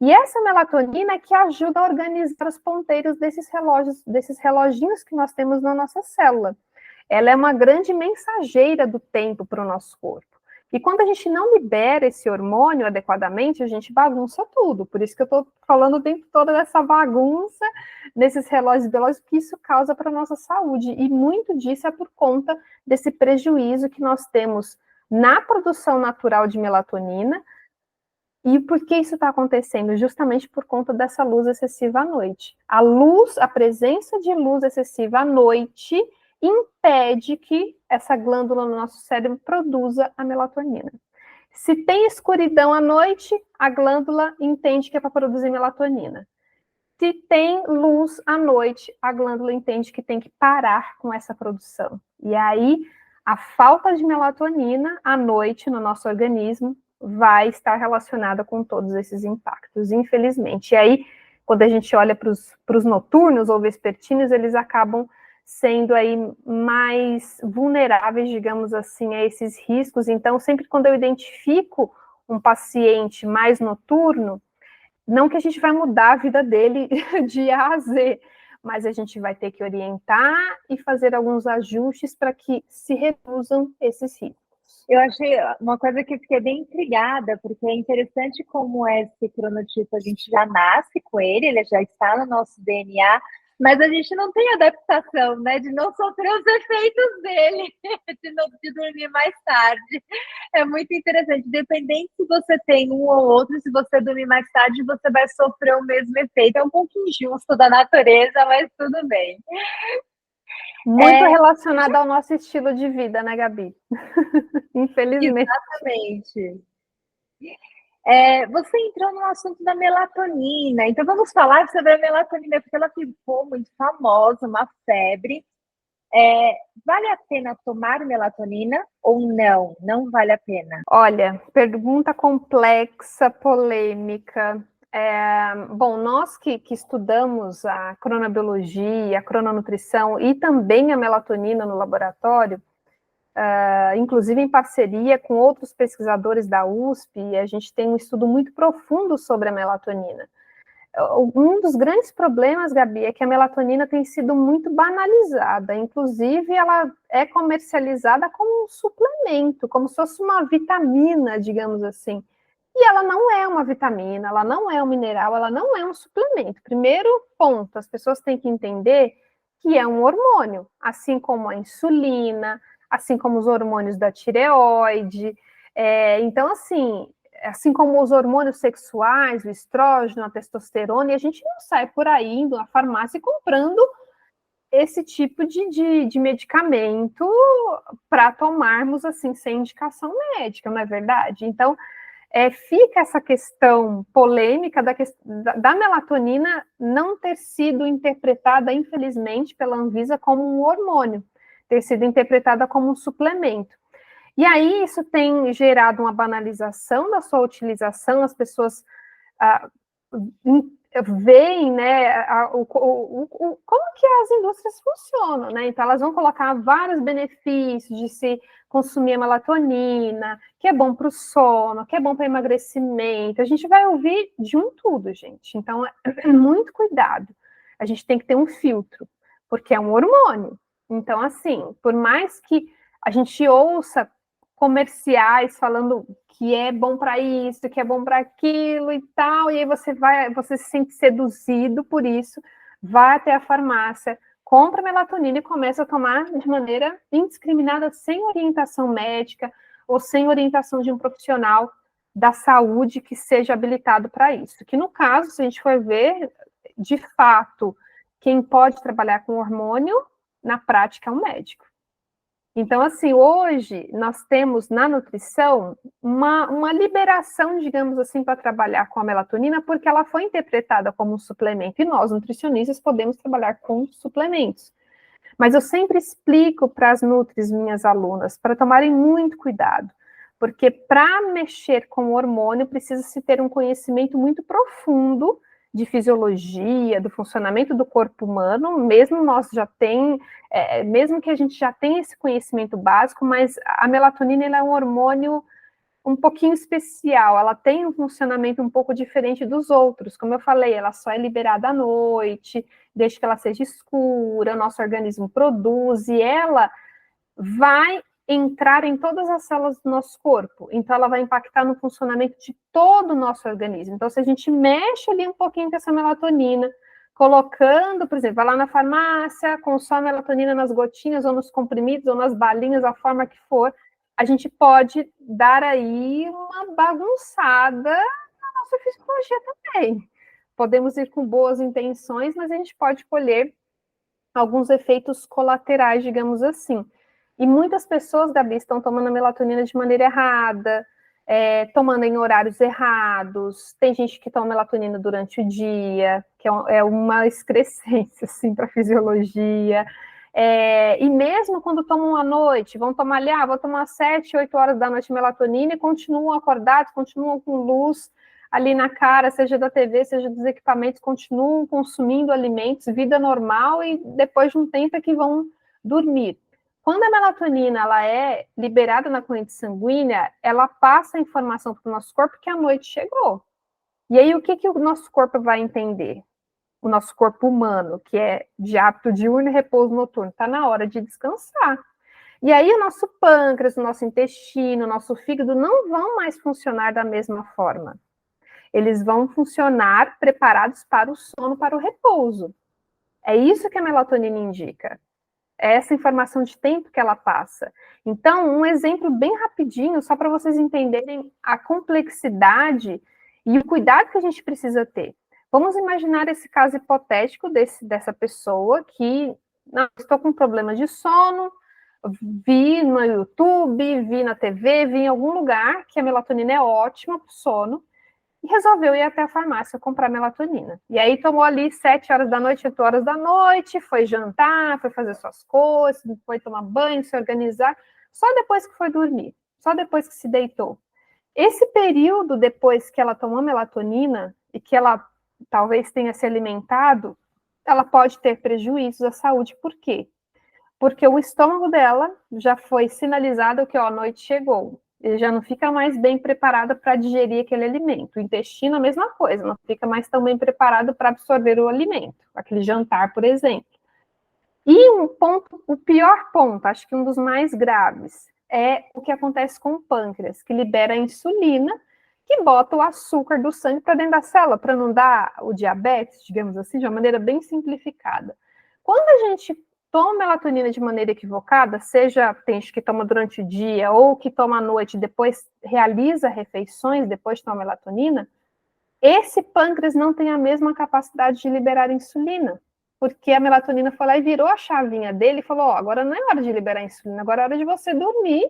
E essa melatonina é que ajuda a organizar os ponteiros desses reloginhos que nós temos na nossa célula. Ela é uma grande mensageira do tempo para o nosso corpo. E quando a gente não libera esse hormônio adequadamente, a gente bagunça tudo. Por isso que eu estou falando o tempo todo dessa bagunça nesses relógios biológicos que isso causa para a nossa saúde. E muito disso é por conta desse prejuízo que nós temos na produção natural de melatonina. E por que isso está acontecendo? Justamente por conta dessa luz excessiva à noite. A presença de luz excessiva à noite impede que essa glândula no nosso cérebro produza a melatonina. Se tem escuridão à noite, a glândula entende que é para produzir melatonina. Se tem luz à noite, a glândula entende que tem que parar com essa produção. E aí, a falta de melatonina à noite no nosso organismo vai estar relacionada com todos esses impactos, infelizmente. E aí, quando a gente olha para os noturnos ou vespertinos, eles acabam sendo aí mais vulneráveis, digamos assim, a esses riscos. Então, sempre quando eu identifico um paciente mais noturno, não que a gente vai mudar a vida dele de A a Z, mas a gente vai ter que orientar e fazer alguns ajustes para que se reduzam esses riscos. Eu achei uma coisa que eu fiquei bem intrigada, porque é interessante como esse cronotipo a gente já nasce com ele já está no nosso DNA, mas a gente não tem adaptação, né, de não sofrer os efeitos dele, de dormir mais tarde. É muito interessante, independente se você tem um ou outro, se você dormir mais tarde, você vai sofrer o mesmo efeito. É um pouco injusto da natureza, mas tudo bem. Muito relacionado ao nosso estilo de vida, né, Gabi? Infelizmente. Exatamente. Você entrou no assunto da melatonina, então vamos falar sobre a melatonina, porque ela ficou muito famosa, uma febre. Vale a pena tomar melatonina ou não? Não vale a pena? Olha, pergunta complexa, polêmica. Bom, nós que estudamos a cronobiologia, a crononutrição e também a melatonina no laboratório, inclusive em parceria com outros pesquisadores da USP, a gente tem um estudo muito profundo sobre a melatonina. Um dos grandes problemas, Gabi, é que a melatonina tem sido muito banalizada, inclusive ela é comercializada como um suplemento, como se fosse uma vitamina, digamos assim. E ela não é uma vitamina, ela não é um mineral, ela não é um suplemento. Primeiro ponto, as pessoas têm que entender que é um hormônio, assim como a insulina, assim como os hormônios da tireoide. Então, assim como os hormônios sexuais, o estrógeno, a testosterona, e a gente não sai por aí indo à farmácia e comprando esse tipo de medicamento para tomarmos assim sem indicação médica, não é verdade? Então, fica essa questão polêmica da melatonina não ter sido interpretada, infelizmente, pela Anvisa como um hormônio, ter sido interpretada como um suplemento. E aí isso tem gerado uma banalização da sua utilização, as pessoas veem, né, como que as indústrias funcionam, né? Então elas vão colocar vários benefícios de se consumir a melatonina, que é bom para o sono, que é bom para emagrecimento. A gente vai ouvir de um tudo, gente. Então, muito cuidado. A gente tem que ter um filtro, porque é um hormônio. Então, assim, por mais que a gente ouça comerciais falando que é bom para isso, que é bom para aquilo e tal, e aí você se sente seduzido por isso, vai até a farmácia, compra melatonina e começa a tomar de maneira indiscriminada, sem orientação médica ou sem orientação de um profissional da saúde que seja habilitado para isso. Que no caso, se a gente for ver, de fato, quem pode trabalhar com hormônio, na prática, é um médico. Então, assim, hoje nós temos na nutrição uma liberação, digamos assim, para trabalhar com a melatonina, porque ela foi interpretada como um suplemento, e nós, nutricionistas, podemos trabalhar com suplementos. Mas eu sempre explico para as nutris, minhas alunas, para tomarem muito cuidado, porque para mexer com o hormônio precisa se ter um conhecimento muito profundo de fisiologia, do funcionamento do corpo humano, mesmo que a gente já tenha esse conhecimento básico, mas a melatonina é um hormônio um pouquinho especial, ela tem um funcionamento um pouco diferente dos outros. Como eu falei, ela só é liberada à noite, desde que ela seja escura, o nosso organismo produz, e ela vai entrar em todas as células do nosso corpo. Então, ela vai impactar no funcionamento de todo o nosso organismo. Então, se a gente mexe ali um pouquinho com essa melatonina, colocando, por exemplo, vai lá na farmácia, consome melatonina nas gotinhas, ou nos comprimidos, ou nas balinhas, da forma que for, a gente pode dar aí uma bagunçada na nossa fisiologia também. Podemos ir com boas intenções, mas a gente pode colher alguns efeitos colaterais, digamos assim. E muitas pessoas, Gabi, estão tomando a melatonina de maneira errada, tomando em horários errados. Tem gente que toma melatonina durante o dia, que é uma excrescência, assim, para a fisiologia. E mesmo quando tomam à noite, vão tomar vão tomar 7, 8 horas da noite melatonina e continuam acordados, continuam com luz ali na cara, seja da TV, seja dos equipamentos, continuam consumindo alimentos, vida normal, e depois de um tempo é que vão dormir. Quando a melatonina ela é liberada na corrente sanguínea, ela passa a informação para o nosso corpo que a noite chegou. E aí, o que o nosso corpo vai entender? O nosso corpo humano, que é de hábito diurno e repouso noturno, está na hora de descansar. E aí o nosso pâncreas, o nosso intestino, o nosso fígado não vão mais funcionar da mesma forma. Eles vão funcionar preparados para o sono, para o repouso. É isso que a melatonina indica. É essa informação de tempo que ela passa. Então, um exemplo bem rapidinho, só para vocês entenderem a complexidade e o cuidado que a gente precisa ter. Vamos imaginar esse caso hipotético dessa pessoa que, não, estou com problemas de sono, vi no YouTube, vi na TV, vi em algum lugar que a melatonina é ótima para o sono, e resolveu ir até a farmácia comprar melatonina. E aí tomou ali 7 horas da noite, 8 horas da noite, foi jantar, foi fazer suas coisas, foi tomar banho, se organizar, só depois que foi dormir, só depois que se deitou. Esse período depois que ela tomou melatonina e que ela talvez tenha se alimentado, ela pode ter prejuízos à saúde. Por quê? Porque o estômago dela já foi sinalizado que ó, a noite chegou. Ele já não fica mais bem preparado para digerir aquele alimento. O intestino, a mesma coisa, não fica mais tão bem preparado para absorver o alimento, aquele jantar, por exemplo. E o pior ponto, acho que um dos mais graves, é o que acontece com o pâncreas, que libera a insulina, que bota o açúcar do sangue para dentro da célula, para não dar o diabetes, digamos assim, de uma maneira bem simplificada. Quando a gente toma melatonina de maneira equivocada, seja tem gente que toma durante o dia ou que toma à noite e depois realiza refeições depois de tomar melatonina, esse pâncreas não tem a mesma capacidade de liberar insulina, porque a melatonina foi lá e virou a chavinha dele e falou, ó, agora não é hora de liberar insulina, agora é hora de você dormir,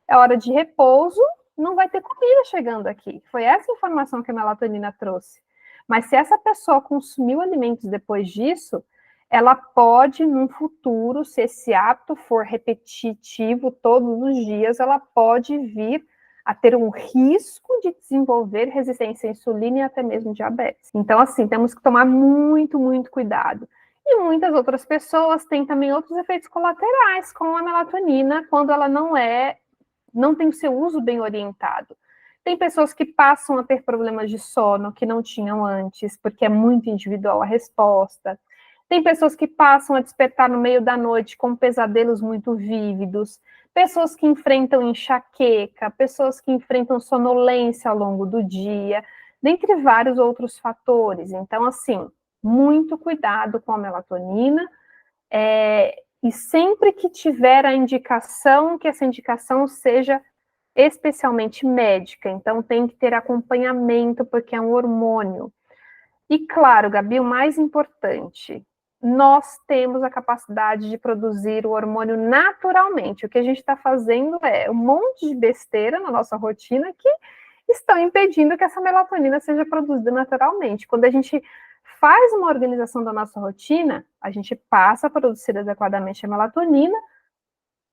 é hora de repouso, não vai ter comida chegando aqui. Foi essa informação que a melatonina trouxe. Mas se essa pessoa consumiu alimentos depois disso, ela pode, num futuro, se esse hábito for repetitivo todos os dias, ela pode vir a ter um risco de desenvolver resistência à insulina e até mesmo diabetes. Então, assim, temos que tomar muito, muito cuidado. E muitas outras pessoas têm também outros efeitos colaterais com a melatonina, quando ela não tem o seu uso bem orientado. Tem pessoas que passam a ter problemas de sono que não tinham antes, porque é muito individual a resposta. Tem pessoas que passam a despertar no meio da noite com pesadelos muito vívidos, pessoas que enfrentam enxaqueca, pessoas que enfrentam sonolência ao longo do dia, dentre vários outros fatores. Então, assim, muito cuidado com a melatonina, e sempre que tiver a indicação, que essa indicação seja especialmente médica, então tem que ter acompanhamento, porque é um hormônio. E claro, Gabi, o mais importante, nós temos a capacidade de produzir o hormônio naturalmente. O que a gente está fazendo é um monte de besteira na nossa rotina que estão impedindo que essa melatonina seja produzida naturalmente. Quando a gente faz uma organização da nossa rotina, a gente passa a produzir adequadamente a melatonina,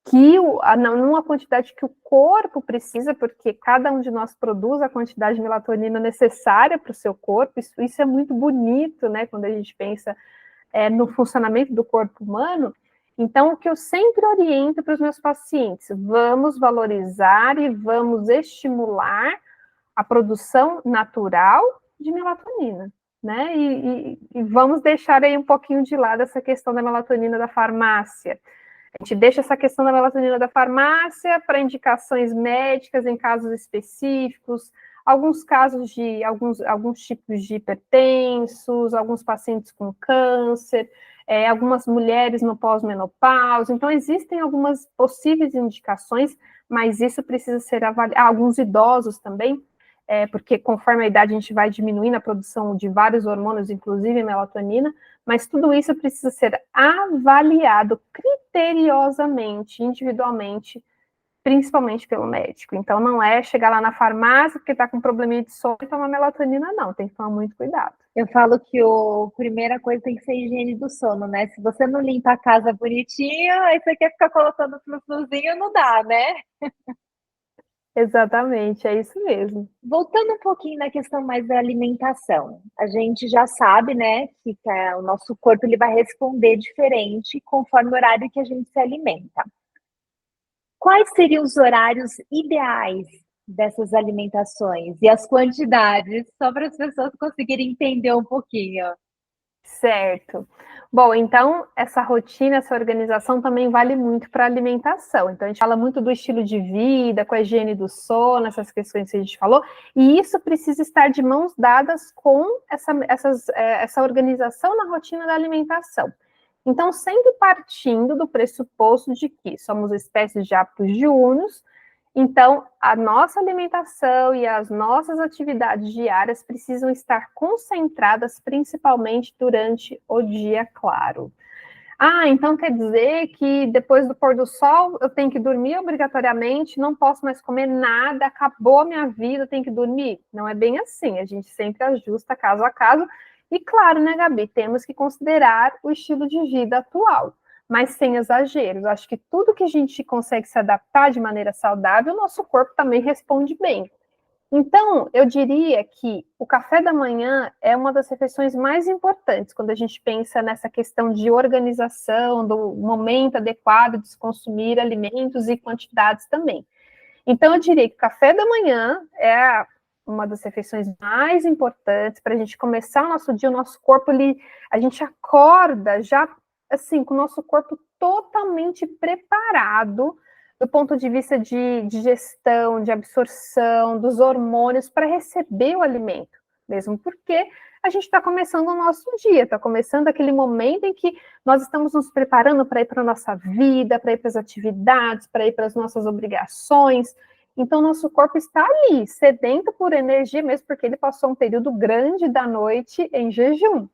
que numa quantidade que o corpo precisa, porque cada um de nós produz a quantidade de melatonina necessária para o seu corpo. Isso é muito bonito, né? Quando a gente pensa no funcionamento do corpo humano. Então, o que eu sempre oriento para os meus pacientes, vamos valorizar e vamos estimular a produção natural de melatonina, né? E vamos deixar aí um pouquinho de lado essa questão da melatonina da farmácia. A gente deixa essa questão da melatonina da farmácia para indicações médicas em casos específicos, alguns casos de alguns tipos de hipertensos, alguns pacientes com câncer, algumas mulheres no pós-menopausa. Então, existem algumas possíveis indicações, mas isso precisa ser avaliado. Alguns idosos também, porque conforme a idade a gente vai diminuindo a produção de vários hormônios, inclusive melatonina, mas tudo isso precisa ser avaliado criteriosamente, individualmente, principalmente pelo médico. Então, não é chegar lá na farmácia porque está com probleminha de sono e tomar melatonina, não. Tem que tomar muito cuidado. Eu falo que a primeira coisa tem que ser a higiene do sono, né? Se você não limpa a casa bonitinho, aí você quer ficar colocando frufruzinho, não dá, né? Exatamente, é isso mesmo. Voltando um pouquinho na questão mais da alimentação, a gente já sabe, né, que o nosso corpo ele vai responder diferente conforme o horário que a gente se alimenta. Quais seriam os horários ideais dessas alimentações e as quantidades, só para as pessoas conseguirem entender um pouquinho? Certo. Bom, então, essa rotina, essa organização também vale muito para a alimentação. Então, a gente fala muito do estilo de vida, com a higiene do sono, essas questões que a gente falou, e isso precisa estar de mãos dadas com essa organização na rotina da alimentação. Então, sempre partindo do pressuposto de que somos espécies de hábitos diurnos, então, a nossa alimentação e as nossas atividades diárias precisam estar concentradas principalmente durante o dia claro. Ah, então quer dizer que depois do pôr do sol eu tenho que dormir obrigatoriamente, não posso mais comer nada, acabou a minha vida, eu tenho que dormir? Não é bem assim, a gente sempre ajusta caso a caso. E claro, né, Gabi, temos que considerar o estilo de vida atual, mas sem exageros. Acho que tudo que a gente consegue se adaptar de maneira saudável, o nosso corpo também responde bem. Então, eu diria que o café da manhã é uma das refeições mais importantes quando a gente pensa nessa questão de organização, do momento adequado de se consumir alimentos e quantidades também. Então, eu diria que o café da manhã é uma das refeições mais importantes para a gente começar o nosso dia, o nosso corpo, a gente acorda já assim, com o nosso corpo totalmente preparado do ponto de vista de digestão, de absorção, dos hormônios para receber o alimento, mesmo porque a gente está começando o nosso dia, está começando aquele momento em que nós estamos nos preparando para ir para a nossa vida, para ir para as atividades, para ir para as nossas obrigações. Então, nosso corpo está ali, sedento por energia, mesmo porque ele passou um período grande da noite em jejum.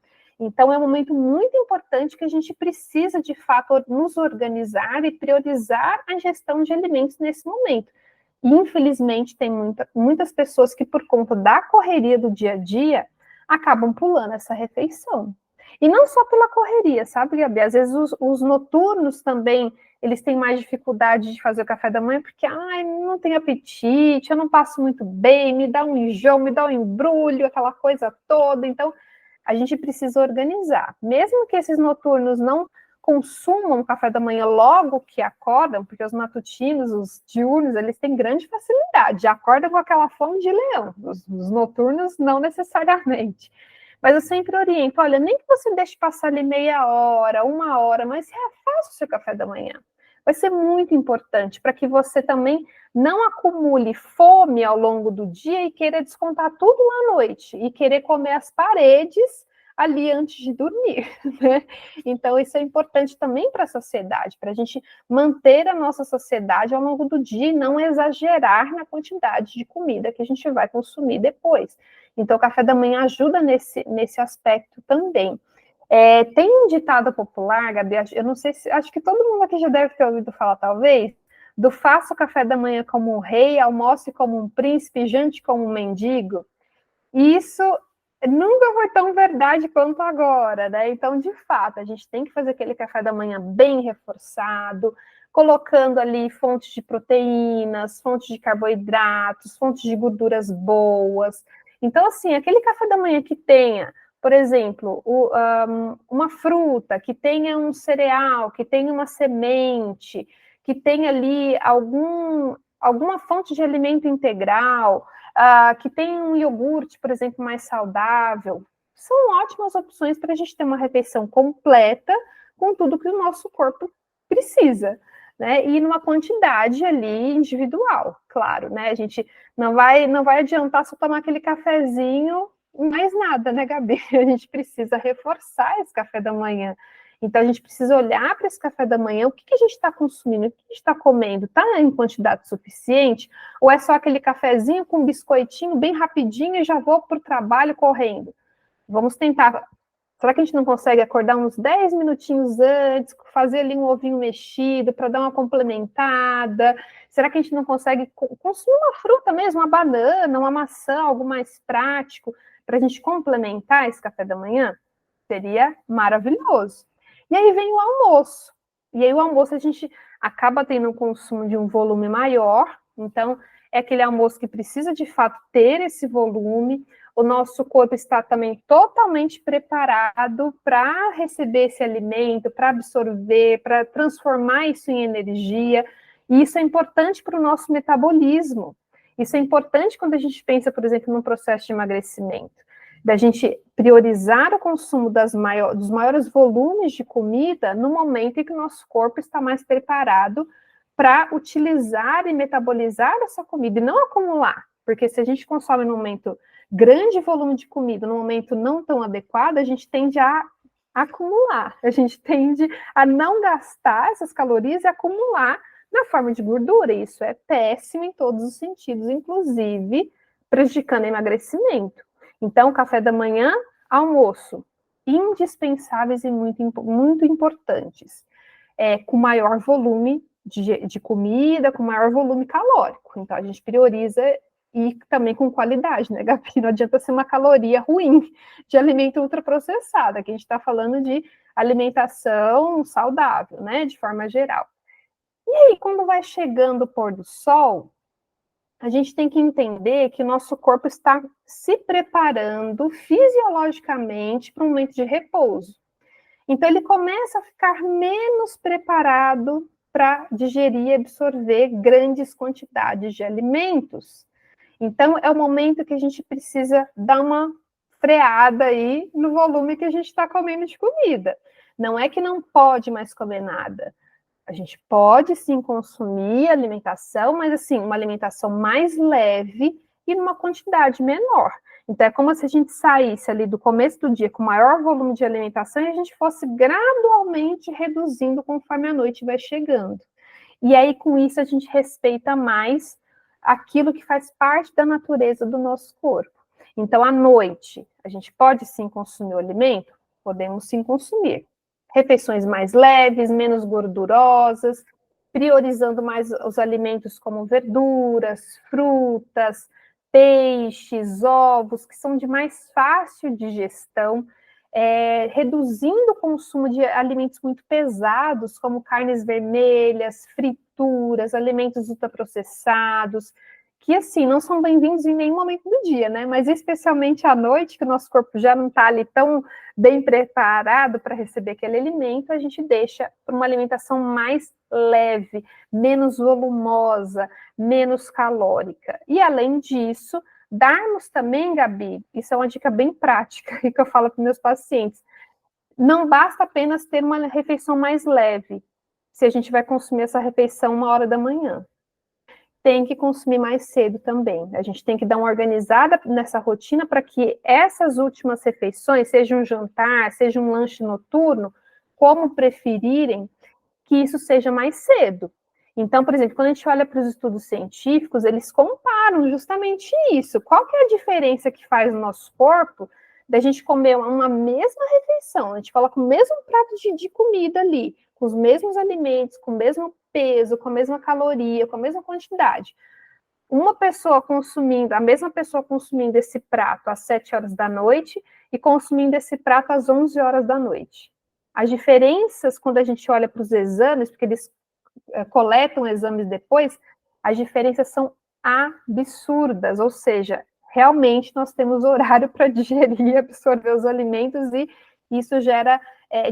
Então, é um momento muito importante que a gente precisa, de fato, nos organizar e priorizar a gestão de alimentos nesse momento. E, infelizmente, tem muitas pessoas que, por conta da correria do dia a dia, acabam pulando essa refeição. E não só pela correria, sabe, Gabi? Às vezes os noturnos também, eles têm mais dificuldade de fazer o café da manhã, porque, não tenho apetite, eu não passo muito bem, me dá um enjoo, me dá um embrulho, aquela coisa toda. Então, a gente precisa organizar. Mesmo que esses noturnos não consumam café da manhã logo que acordam, porque os matutinos, os diurnos, eles têm grande facilidade, já acordam com aquela fome de leão. Os noturnos não necessariamente. Mas eu sempre oriento, olha, nem que você deixe passar ali meia hora, uma hora, mas faça o seu café da manhã. Vai ser muito importante para que você também não acumule fome ao longo do dia e queira descontar tudo lá à noite e querer comer as paredes ali antes de dormir, né? Então, isso é importante também para a sociedade, para a gente manter a nossa sociedade ao longo do dia e não exagerar na quantidade de comida que a gente vai consumir depois. Então, o café da manhã ajuda nesse aspecto também. Tem um ditado popular, Gabi, eu não sei se, acho que todo mundo aqui já deve ter ouvido falar, talvez, do faça o café da manhã como um rei, almoce como um príncipe, jante como um mendigo. E isso nunca foi tão verdade quanto agora, né? Então, de fato, a gente tem que fazer aquele café da manhã bem reforçado, colocando ali fontes de proteínas, fontes de carboidratos, fontes de gorduras boas. Então, assim, aquele café da manhã que tenha, por exemplo, uma fruta, que tenha um cereal, que tenha uma semente, que tenha ali alguma fonte de alimento integral, que tenha um iogurte, por exemplo, mais saudável, são ótimas opções para a gente ter uma refeição completa com tudo que o nosso corpo precisa, né? E numa quantidade ali individual, claro, né? A gente não vai adiantar só tomar aquele cafezinho e mais nada, né, Gabi? A gente precisa reforçar esse café da manhã. Então, a gente precisa olhar para esse café da manhã, o que a gente está consumindo, o que a gente está comendo, está em quantidade suficiente? Ou é só aquele cafezinho com biscoitinho bem rapidinho e já vou para o trabalho correndo? Vamos tentar. Será que a gente não consegue acordar uns 10 minutinhos antes, fazer ali um ovinho mexido para dar uma complementada? Será que a gente não consegue consumir uma fruta mesmo, uma banana, uma maçã, algo mais prático, para a gente complementar esse café da manhã? Seria maravilhoso. E aí vem o almoço. E aí o almoço a gente acaba tendo um consumo de um volume maior, então é aquele almoço que precisa de fato ter esse volume, o nosso corpo está também totalmente preparado para receber esse alimento, para absorver, para transformar isso em energia, e isso é importante para o nosso metabolismo. Isso é importante quando a gente pensa, por exemplo, no processo de emagrecimento. da gente priorizar o consumo dos maiores volumes de comida no momento em que o nosso corpo está mais preparado para utilizar e metabolizar essa comida e não acumular, porque se a gente consome no momento grande volume de comida, no momento não tão adequado, a gente tende a acumular, a gente tende a não gastar essas calorias e acumular na forma de gordura, e isso é péssimo em todos os sentidos, inclusive prejudicando o emagrecimento. Então, café da manhã, almoço, indispensáveis e muito importantes, com maior volume de comida, com maior volume calórico. Então, a gente prioriza e também com qualidade, né, Gabi? Não adianta ser uma caloria ruim de alimento ultraprocessado, aqui a gente está falando de alimentação saudável, né, de forma geral. E aí, quando vai chegando o pôr do sol, a gente tem que entender que o nosso corpo está se preparando fisiologicamente para um momento de repouso. Então, ele começa a ficar menos preparado para digerir e absorver grandes quantidades de alimentos. Então, é o momento que a gente precisa dar uma freada aí no volume que a gente está comendo de comida. Não é que não pode mais comer nada. A gente pode sim consumir alimentação, mas assim, uma alimentação mais leve e numa quantidade menor. Então, é como se a gente saísse ali do começo do dia com maior volume de alimentação e a gente fosse gradualmente reduzindo conforme a noite vai chegando. E aí, com isso, a gente respeita mais aquilo que faz parte da natureza do nosso corpo. Então, à noite, a gente pode sim consumir o alimento? Podemos sim consumir. Refeições mais leves, menos gordurosas, priorizando mais os alimentos como verduras, frutas, peixes, ovos, que são de mais fácil digestão, reduzindo o consumo de alimentos muito pesados, como carnes vermelhas, frituras, alimentos ultraprocessados, que, assim, não são bem-vindos em nenhum momento do dia, né? Mas especialmente à noite, que o nosso corpo já não está ali tão bem preparado para receber aquele alimento, a gente deixa para uma alimentação mais leve, menos volumosa, menos calórica. E, além disso, darmos também, Gabi, isso é uma dica bem prática que eu falo para meus pacientes, não basta apenas ter uma refeição mais leve, se a gente vai consumir essa refeição 1h da manhã. Tem que consumir mais cedo também. A gente tem que dar uma organizada nessa rotina para que essas últimas refeições, seja um jantar, seja um lanche noturno, como preferirem, que isso seja mais cedo. Então, por exemplo, quando a gente olha para os estudos científicos, eles comparam justamente isso. Qual que é a diferença que faz no nosso corpo da gente comer uma mesma refeição? A gente coloca o mesmo prato de comida ali, com os mesmos alimentos, com o mesmo peso, com a mesma caloria, com a mesma quantidade. A mesma pessoa consumindo esse prato às 7h da noite e consumindo esse prato às 11h da noite. As diferenças, quando a gente olha para os exames, porque eles coletam exames depois, as diferenças são absurdas, ou seja, realmente nós temos horário para digerir e absorver os alimentos e isso gera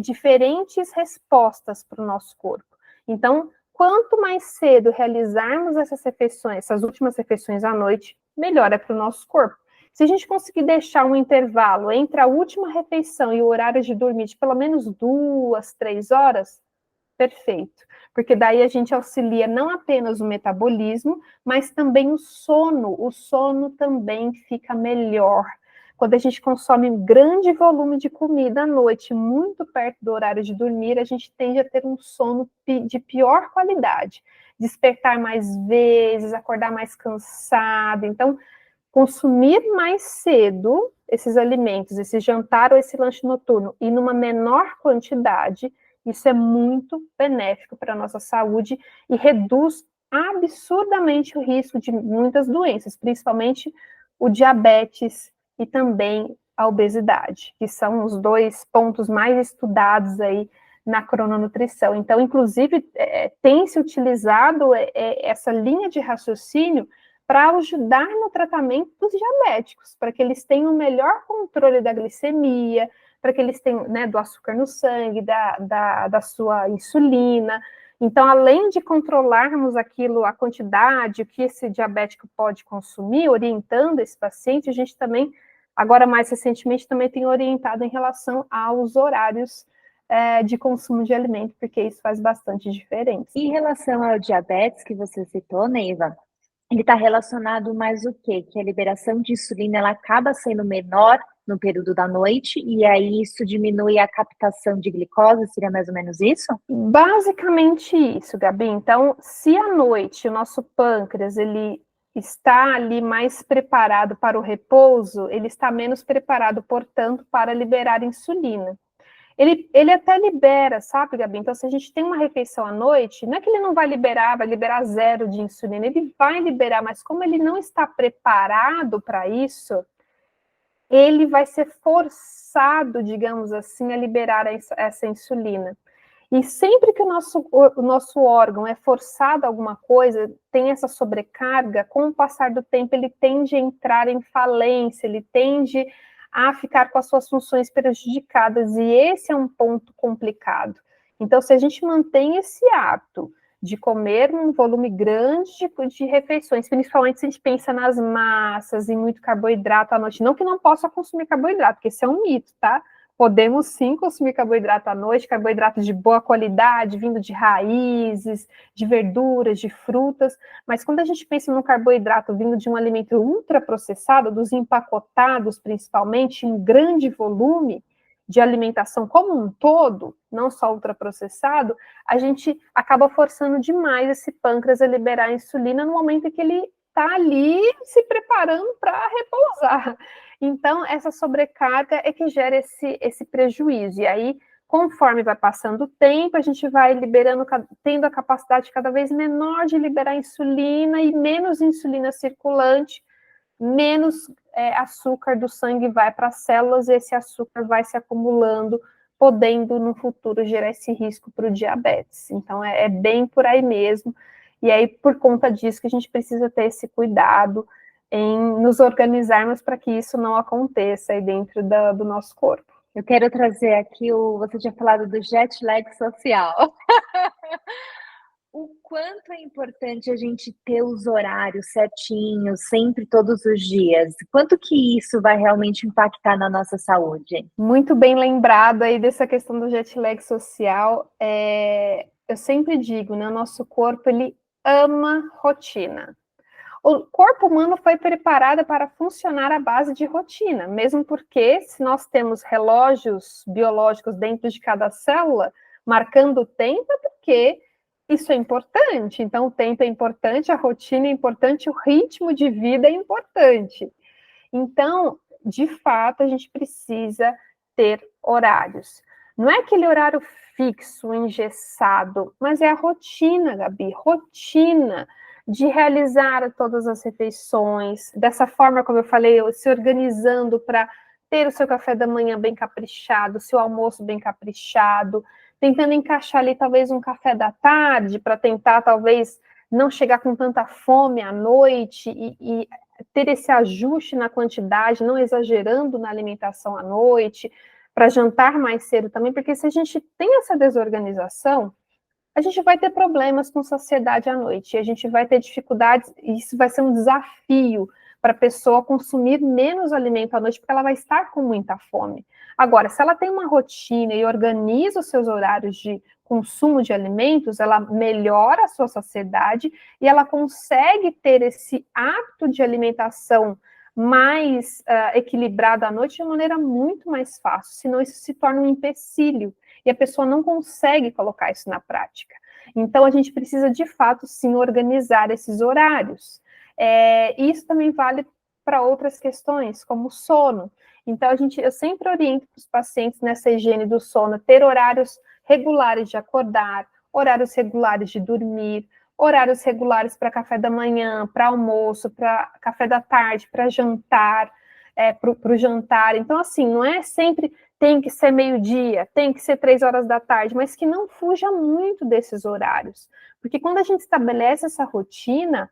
diferentes respostas para o nosso corpo. Então, quanto mais cedo realizarmos essas refeições, essas últimas refeições à noite, melhor é para o nosso corpo. Se a gente conseguir deixar um intervalo entre a última refeição e o horário de dormir de pelo menos 2, 3 horas, perfeito. Porque daí a gente auxilia não apenas o metabolismo, mas também o sono. O sono também fica melhor. Quando a gente consome um grande volume de comida à noite, muito perto do horário de dormir, a gente tende a ter um sono de pior qualidade. Despertar mais vezes, acordar mais cansado. Então, consumir mais cedo esses alimentos, esse jantar ou esse lanche noturno, e numa menor quantidade, isso é muito benéfico para a nossa saúde e reduz absurdamente o risco de muitas doenças, principalmente o diabetes e também a obesidade, que são os 2 pontos mais estudados aí na crononutrição. Então, inclusive, tem se utilizado essa linha de raciocínio para ajudar no tratamento dos diabéticos, para que eles tenham o melhor controle da glicemia, para que eles tenham, né, do açúcar no sangue, da sua insulina. Então, além de controlarmos aquilo, a quantidade, o que esse diabético pode consumir, orientando esse paciente, a gente também Agora, mais recentemente, também tenho orientado em relação aos horários de consumo de alimento, porque isso faz bastante diferença. Em relação ao diabetes que você citou, Neiva, ele está relacionado mais o quê? Que a liberação de insulina ela acaba sendo menor no período da noite e aí isso diminui a captação de glicose, seria mais ou menos isso? Basicamente isso, Gabi. Então, se à noite o nosso pâncreas ele está ali mais preparado para o repouso, ele está menos preparado, portanto, para liberar insulina. Ele até libera, sabe, Gabi? Então, se a gente tem uma refeição à noite, não é que ele não vai liberar zero de insulina, ele vai liberar, mas como ele não está preparado para isso, ele vai ser forçado, digamos assim, a liberar essa insulina. E sempre que o nosso órgão é forçado a alguma coisa, tem essa sobrecarga, com o passar do tempo, ele tende a entrar em falência, ele tende a ficar com as suas funções prejudicadas, e esse é um ponto complicado. Então, se a gente mantém esse hábito de comer um volume grande de refeições, principalmente se a gente pensa nas massas e muito carboidrato à noite, não que não possa consumir carboidrato, porque isso é um mito, tá? Podemos sim consumir carboidrato à noite, carboidrato de boa qualidade, vindo de raízes, de verduras, de frutas, mas quando a gente pensa no carboidrato vindo de um alimento ultraprocessado, dos empacotados principalmente, em grande volume de alimentação como um todo, não só ultraprocessado, a gente acaba forçando demais esse pâncreas a liberar a insulina no momento em que ele está ali se preparando para repousar. Então, essa sobrecarga é que gera esse prejuízo. E aí, conforme vai passando o tempo, a gente vai liberando, tendo a capacidade cada vez menor de liberar insulina e menos insulina circulante, menos açúcar do sangue vai para as células e esse açúcar vai se acumulando, podendo no futuro gerar esse risco para o diabetes. Então, é bem por aí mesmo. E aí, por conta disso, que a gente precisa ter esse cuidado em nos organizarmos para que isso não aconteça aí dentro do nosso corpo. Eu quero trazer aqui você tinha falado do jet lag social. O quanto é importante a gente ter os horários certinhos, sempre, todos os dias? Quanto que isso vai realmente impactar na nossa saúde? Muito bem lembrado aí dessa questão do jet lag social. Eu sempre digo, né, o nosso corpo, ele ama rotina. O corpo humano foi preparado para funcionar à base de rotina, mesmo porque se nós temos relógios biológicos dentro de cada célula, marcando o tempo, é porque isso é importante. Então, o tempo é importante, a rotina é importante, o ritmo de vida é importante. Então, de fato, a gente precisa ter horários. Não é aquele horário fixo, engessado, mas é a rotina, Gabi, rotina de realizar todas as refeições, dessa forma, como eu falei, se organizando para ter o seu café da manhã bem caprichado, o seu almoço bem caprichado, tentando encaixar ali talvez um café da tarde, para tentar talvez não chegar com tanta fome à noite e ter esse ajuste na quantidade, não exagerando na alimentação à noite, para jantar mais cedo também, porque se a gente tem essa desorganização, a gente vai ter problemas com saciedade à noite, e a gente vai ter dificuldades, e isso vai ser um desafio para a pessoa consumir menos alimento à noite, porque ela vai estar com muita fome. Agora, se ela tem uma rotina e organiza os seus horários de consumo de alimentos, ela melhora a sua saciedade e ela consegue ter esse hábito de alimentação mais equilibrado à noite de maneira muito mais fácil, senão isso se torna um empecilho e a pessoa não consegue colocar isso na prática. Então, a gente precisa, de fato, sim, organizar esses horários. Isso também vale para outras questões, como o sono. Então, eu sempre oriento para os pacientes nessa higiene do sono, ter horários regulares de acordar, horários regulares de dormir, horários regulares para café da manhã, para almoço, para café da tarde, para jantar, para o jantar. Então, assim, não é sempre tem que ser meio-dia, tem que ser 3 horas da tarde, mas que não fuja muito desses horários. Porque quando a gente estabelece essa rotina,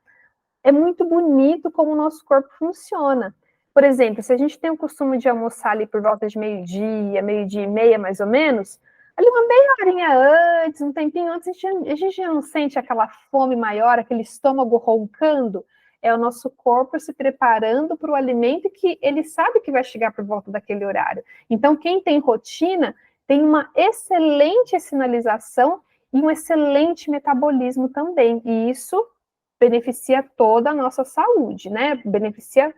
é muito bonito como o nosso corpo funciona. Por exemplo, se a gente tem o costume de almoçar ali por volta de meio-dia e meia, mais ou menos, ali uma meia horinha antes, um tempinho antes, a gente já não sente aquela fome maior, aquele estômago roncando. é o nosso corpo se preparando para o alimento que ele sabe que vai chegar por volta daquele horário. Então, quem tem rotina tem uma excelente sinalização e um excelente metabolismo também. E isso beneficia toda a nossa saúde, né? Beneficia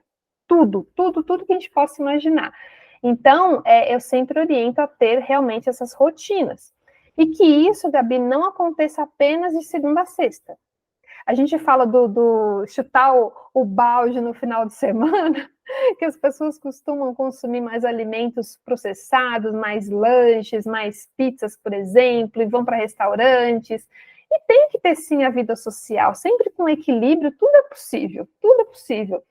tudo que a gente possa imaginar. Então, eu sempre oriento a ter realmente essas rotinas. E que isso, Gabi, não aconteça apenas de segunda a sexta. A gente fala do chutar o balde no final de semana, que as pessoas costumam consumir mais alimentos processados, mais lanches, mais pizzas, por exemplo, e vão para restaurantes. E tem que ter, sim, a vida social, sempre com equilíbrio, tudo é possível, tudo é possível.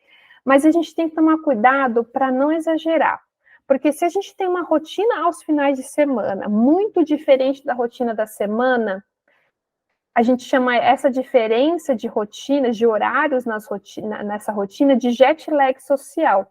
Mas a gente tem que tomar cuidado para não exagerar. Porque se a gente tem uma rotina aos finais de semana muito diferente da rotina da semana, a gente chama essa diferença de rotinas, de horários nessa rotina, de jet lag social.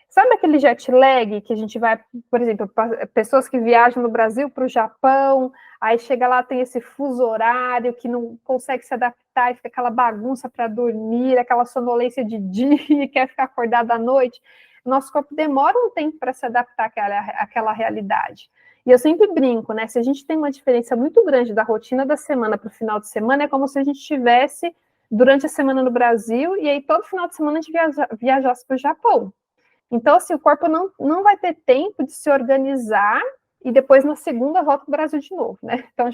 Sabe aquele jet lag que a gente vai, por exemplo, pessoas que viajam no Brasil para o Japão, aí chega lá, tem esse fuso horário que não consegue se adaptar e fica aquela bagunça para dormir, aquela sonolência de dia e quer ficar acordado à noite. Nosso corpo demora um tempo para se adaptar àquela realidade. E eu sempre brinco, né? Se a gente tem uma diferença muito grande da rotina da semana para o final de semana, é como se a gente estivesse durante a semana no Brasil e aí todo final de semana a gente viajasse para o Japão. Então, assim, o corpo não vai ter tempo de se organizar e depois na segunda volta para o Brasil de novo, né? Então,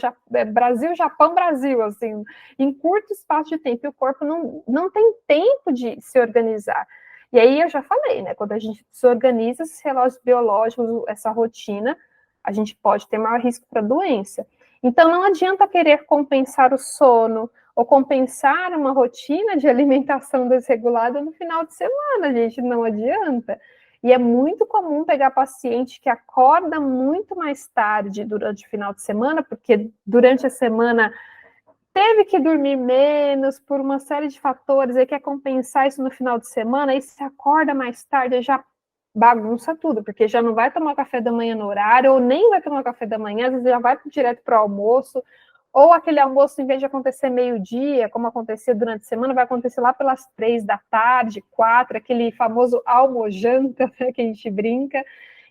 Brasil, Japão, Brasil, assim, em curto espaço de tempo. E o corpo não tem tempo de se organizar. E aí eu já falei, né? Quando a gente se organiza esses relógios biológicos, essa rotina, a gente pode ter maior risco para doença. Então, não adianta querer compensar o sono ou compensar uma rotina de alimentação desregulada no final de semana, gente, não adianta. E é muito comum pegar paciente que acorda muito mais tarde durante o final de semana, porque durante a semana teve que dormir menos por uma série de fatores, e quer compensar isso no final de semana, aí se acorda mais tarde, já bagunça tudo, porque já não vai tomar café da manhã no horário, ou nem vai tomar café da manhã, às vezes já vai direto para o almoço, ou aquele almoço, em vez de acontecer meio-dia, como acontecia durante a semana, vai acontecer lá pelas 3 da tarde, 4, aquele famoso almojanta, né, que a gente brinca.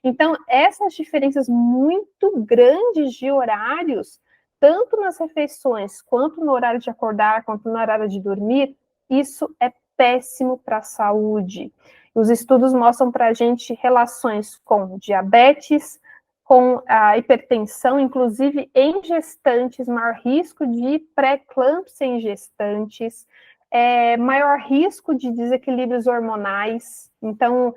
Então, essas diferenças muito grandes de horários, tanto nas refeições, quanto no horário de acordar, quanto no horário de dormir, isso é péssimo para a saúde. Os estudos mostram para a gente relações com diabetes, com a hipertensão, inclusive em gestantes, maior risco de pré-eclâmpsia em gestantes, maior risco de desequilíbrios hormonais, então,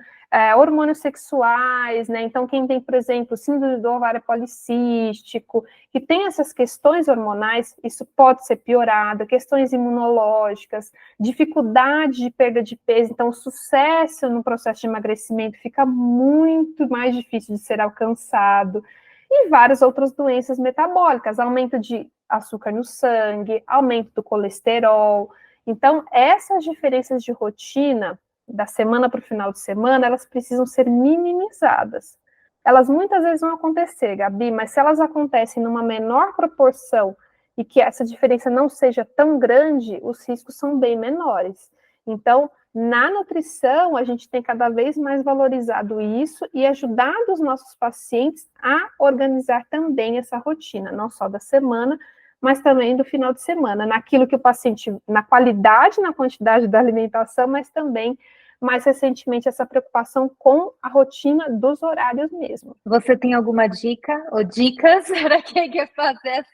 hormônios sexuais, né? Então, quem tem, por exemplo, síndrome do ovário policístico, que tem essas questões hormonais, isso pode ser piorado, questões imunológicas, dificuldade de perda de peso, então o sucesso no processo de emagrecimento fica muito mais difícil de ser alcançado, e várias outras doenças metabólicas, aumento de açúcar no sangue, aumento do colesterol. Então, essas diferenças de rotina da semana para o final de semana, elas precisam ser minimizadas. Elas muitas vezes vão acontecer, Gabi, mas se elas acontecem numa menor proporção e que essa diferença não seja tão grande, os riscos são bem menores. Então, na nutrição, a gente tem cada vez mais valorizado isso e ajudado os nossos pacientes a organizar também essa rotina, não só da semana, mas também do final de semana, naquilo que o paciente, na qualidade, na quantidade da alimentação, mas também, mais recentemente, essa preocupação com a rotina dos horários mesmo. Você tem alguma dica ou dicas para quem quer fazer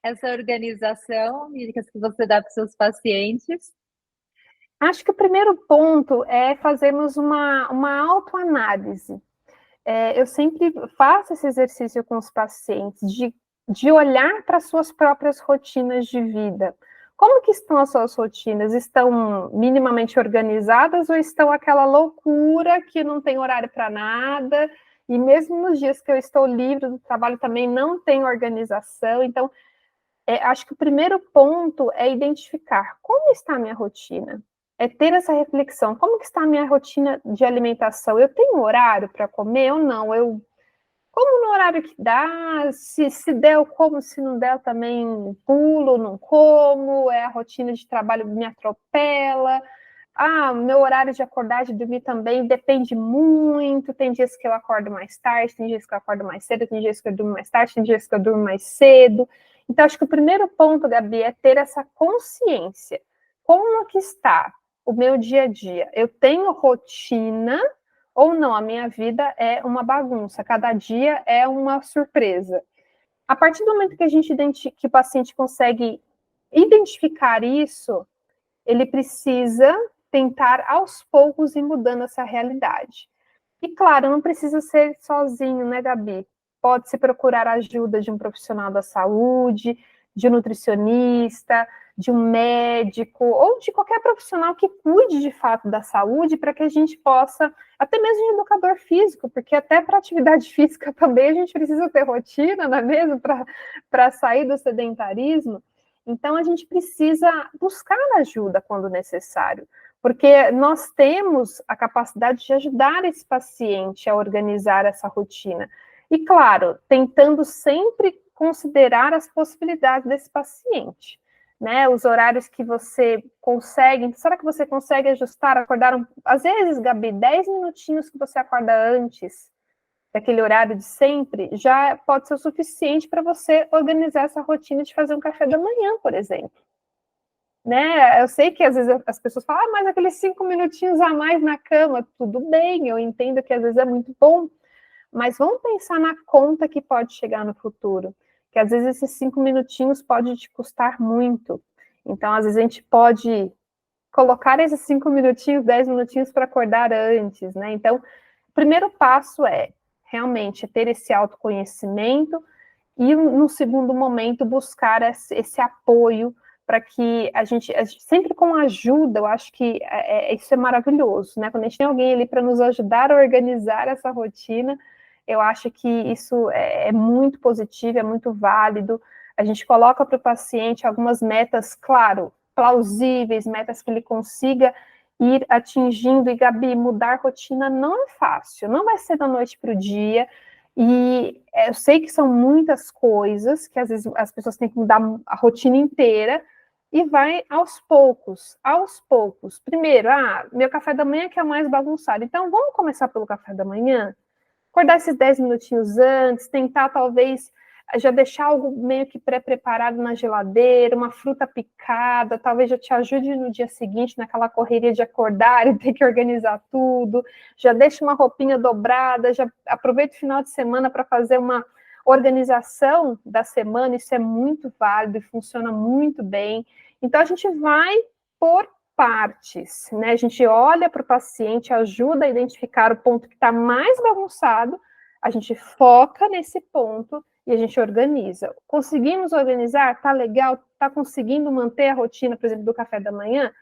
essa organização, dicas que você dá para os seus pacientes? Acho que o primeiro ponto é fazermos uma autoanálise. Eu sempre faço esse exercício com os pacientes, de olhar para as suas próprias rotinas de vida. Como que estão as suas rotinas? Estão minimamente organizadas ou estão aquela loucura que não tem horário para nada? E mesmo nos dias que eu estou livre do trabalho também não tem organização. Então, acho que o primeiro ponto é identificar como está a minha rotina. É ter essa reflexão, como que está a minha rotina de alimentação? Eu tenho horário para comer ou não? Eu como no horário que dá, se der eu como, se não der eu também pulo, não como, a rotina de trabalho me atropela, Meu horário de acordar e de dormir também depende muito. Tem dias que eu acordo mais tarde, tem dias que eu acordo mais cedo, tem dias que eu durmo mais tarde, tem dias que eu durmo mais cedo. Então, acho que o primeiro ponto, Gabi, é ter essa consciência. Como que está o meu dia a dia? Eu tenho rotina ou não? A minha vida é uma bagunça. Cada dia é uma surpresa. A partir do momento que que o paciente consegue identificar isso, ele precisa tentar aos poucos ir mudando essa realidade. E claro, não precisa ser sozinho, né, Gabi? Pode-se procurar ajuda de um profissional da saúde, de um nutricionista, de um médico, ou de qualquer profissional que cuide de fato da saúde, para que a gente possa, até mesmo de educador físico, porque até para atividade física também a gente precisa ter rotina, não é mesmo? Para sair do sedentarismo. Então, a gente precisa buscar ajuda quando necessário, porque nós temos a capacidade de ajudar esse paciente a organizar essa rotina. E, claro, tentando sempre considerar as possibilidades desse paciente, né? Os horários que você consegue, será que você consegue ajustar, às vezes, Gabi, 10 minutinhos que você acorda antes daquele horário de sempre, já pode ser o suficiente para você organizar essa rotina de fazer um café da manhã, por exemplo. Né? Eu sei que às vezes as pessoas falam, mas aqueles 5 minutinhos a mais na cama, tudo bem, eu entendo que às vezes é muito bom, mas vamos pensar na conta que pode chegar no futuro, que às vezes esses 5 minutinhos pode te custar muito. Então, às vezes a gente pode colocar esses 5 minutinhos, 10 minutinhos para acordar antes, né? Então, o primeiro passo é realmente ter esse autoconhecimento e, no segundo momento, buscar esse apoio para que a gente, sempre com ajuda, eu acho que isso é maravilhoso, né? Quando a gente tem alguém ali para nos ajudar a organizar essa rotina, eu acho que isso é muito positivo, é muito válido. A gente coloca para o paciente algumas metas, claro, plausíveis, metas que ele consiga ir atingindo. E, Gabi, mudar rotina não é fácil, não vai ser da noite para o dia. E eu sei que são muitas coisas, que às vezes as pessoas têm que mudar a rotina inteira, e vai aos poucos, aos poucos. Primeiro, meu café da manhã que é mais bagunçado, então vamos começar pelo café da manhã? Acordar esses 10 minutinhos antes, tentar talvez já deixar algo meio que pré-preparado na geladeira, uma fruta picada, talvez já te ajude no dia seguinte, naquela correria de acordar e ter que organizar tudo, já deixa uma roupinha dobrada, já aproveita o final de semana para fazer uma organização da semana, isso é muito válido e funciona muito bem. Então, a gente vai por partes, né? A gente olha para o paciente, ajuda a identificar o ponto que está mais bagunçado, a gente foca nesse ponto e a gente organiza. Conseguimos organizar? Tá legal? Tá conseguindo manter a rotina, por exemplo, do café da manhã?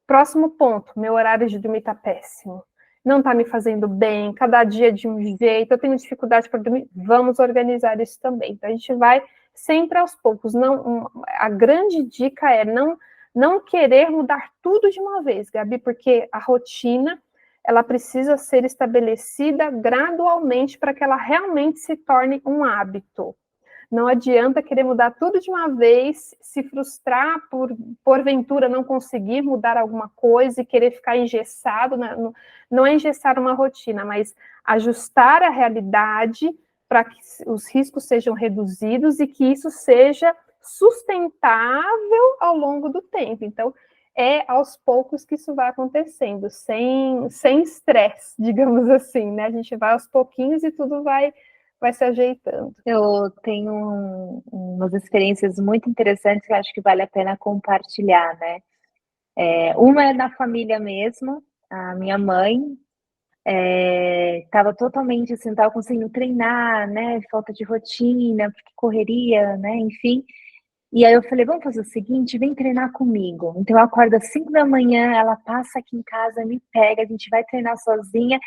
Próximo ponto, meu horário de dormir tá péssimo. Não tá me fazendo bem, cada dia de um jeito, eu tenho dificuldade para dormir. Vamos organizar isso também. Então, a gente vai sempre aos poucos. A grande dica é não querer mudar tudo de uma vez, Gabi, porque a rotina ela precisa ser estabelecida gradualmente para que ela realmente se torne um hábito. Não adianta querer mudar tudo de uma vez, se frustrar porventura não conseguir mudar alguma coisa e querer ficar engessado, não é engessar uma rotina, mas ajustar a realidade para que os riscos sejam reduzidos e que isso seja sustentável ao longo do tempo. Então, é aos poucos que isso vai acontecendo, sem estresse, digamos assim, né? A gente vai aos pouquinhos e tudo vai se ajeitando. Eu tenho umas experiências muito interessantes que eu acho que vale a pena compartilhar, né? Uma é da família mesmo, a minha mãe estava totalmente assim, não estava conseguindo treinar, né? Falta de rotina, porque correria, né? Enfim. E aí eu falei, vamos fazer o seguinte, vem treinar comigo. Então eu acordo às 5 da manhã, ela passa aqui em casa, me pega, a gente vai treinar sozinha.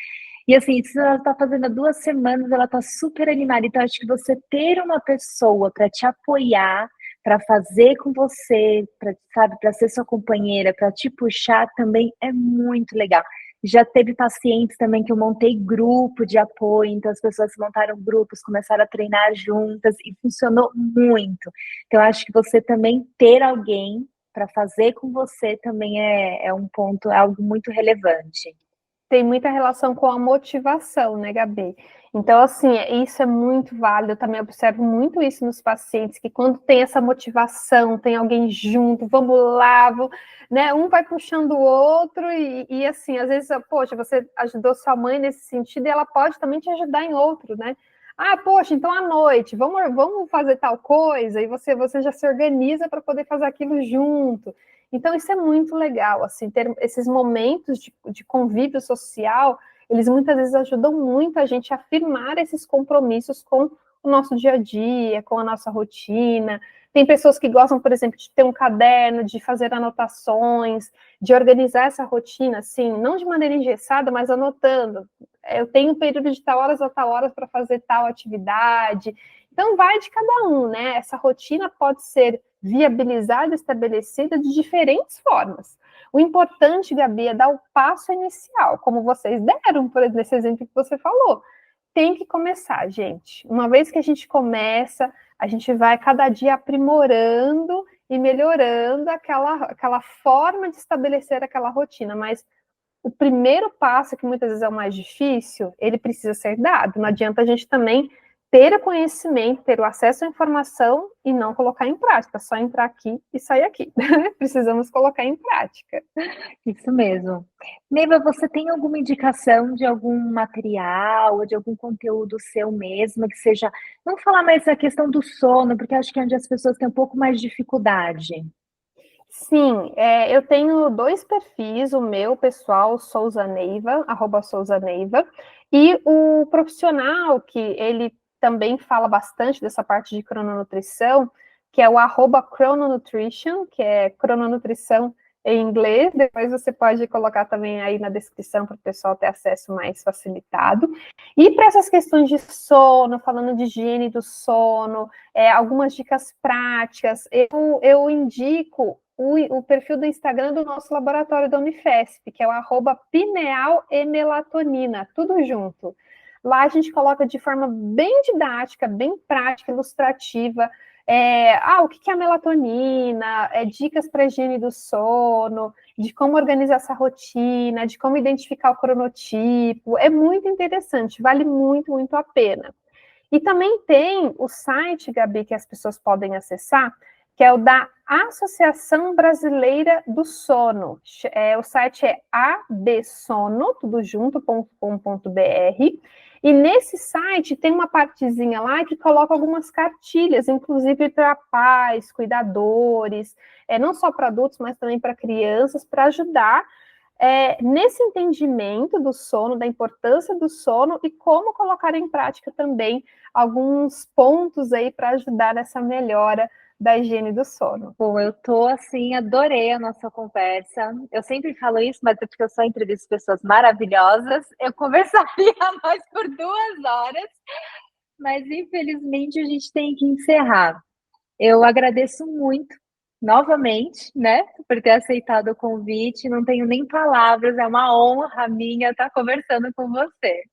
E assim, isso ela tá fazendo há 2 semanas, ela tá super animada. Então, acho que você ter uma pessoa para te apoiar, para fazer com você, sabe, para ser sua companheira, para te puxar, também é muito legal. Já teve pacientes também que eu montei grupo de apoio, então as pessoas montaram grupos, começaram a treinar juntas e funcionou muito. Então, acho que você também ter alguém para fazer com você também é um ponto, é algo muito relevante. Tem muita relação com a motivação, né, Gabi? Então, assim, isso é muito válido. Eu também observo muito isso nos pacientes, que quando tem essa motivação, tem alguém junto, vamos lá, né? Um vai puxando o outro e assim, às vezes, poxa, você ajudou sua mãe nesse sentido e ela pode também te ajudar em outro, né? Ah, poxa, então à noite, vamos fazer tal coisa, e você já se organiza para poder fazer aquilo junto. Então, isso é muito legal, assim, ter esses momentos de convívio social, eles muitas vezes ajudam muito a gente a firmar esses compromissos com o nosso dia a dia, com a nossa rotina. Tem pessoas que gostam, por exemplo, de ter um caderno, de fazer anotações, de organizar essa rotina, assim, não de maneira engessada, mas anotando. Eu tenho um período de tal horas a tal horas para fazer tal atividade. Então, vai de cada um, né? Essa rotina pode ser viabilizada, estabelecida de diferentes formas. O importante, Gabi, é dar o passo inicial, como vocês deram, por exemplo, nesse exemplo que você falou. Tem que começar, gente. Uma vez que a gente começa, a gente vai cada dia aprimorando e melhorando aquela forma de estabelecer aquela rotina, mas o primeiro passo, que muitas vezes é o mais difícil, ele precisa ser dado. Não adianta a gente também ter o conhecimento, ter o acesso à informação e não colocar em prática, só entrar aqui e sair aqui. Precisamos colocar em prática. Isso mesmo. Neiva, você tem alguma indicação de algum material ou de algum conteúdo seu mesmo que seja, vamos falar mais da questão do sono, porque acho que é onde as pessoas têm um pouco mais de dificuldade. Sim, eu tenho 2 perfis, o meu pessoal, Souza Neiva, @SouzaNeiva, e o profissional, que ele também fala bastante dessa parte de crononutrição, que é o @crononutrition, que é crononutrição em inglês, depois você pode colocar também aí na descrição para o pessoal ter acesso mais facilitado. E para essas questões de sono, falando de higiene do sono, algumas dicas práticas, eu indico o perfil do Instagram do nosso laboratório da Unifesp, que é o @pineal-e-melatonina, tudo junto. Lá a gente coloca de forma bem didática, bem prática, ilustrativa, o que é a melatonina, dicas para a higiene do sono, de como organizar essa rotina, de como identificar o cronotipo. É muito interessante, vale muito, muito a pena. E também tem o site, Gabi, que as pessoas podem acessar, que é o da Associação Brasileira do Sono. O site é absono, tudo junto.com.br. E nesse site tem uma partezinha lá que coloca algumas cartilhas, inclusive para pais, cuidadores, não só para adultos, mas também para crianças, para ajudar nesse entendimento do sono, da importância do sono e como colocar em prática também alguns pontos aí para ajudar nessa melhora da higiene do sono. Bom, eu tô assim, adorei a nossa conversa. Eu sempre falo isso, mas é porque eu só entrevisto pessoas maravilhosas. Eu conversaria mais por 2 horas, mas infelizmente a gente tem que encerrar. Eu agradeço muito, novamente, né, por ter aceitado o convite. Não tenho nem palavras, é uma honra minha estar conversando com você.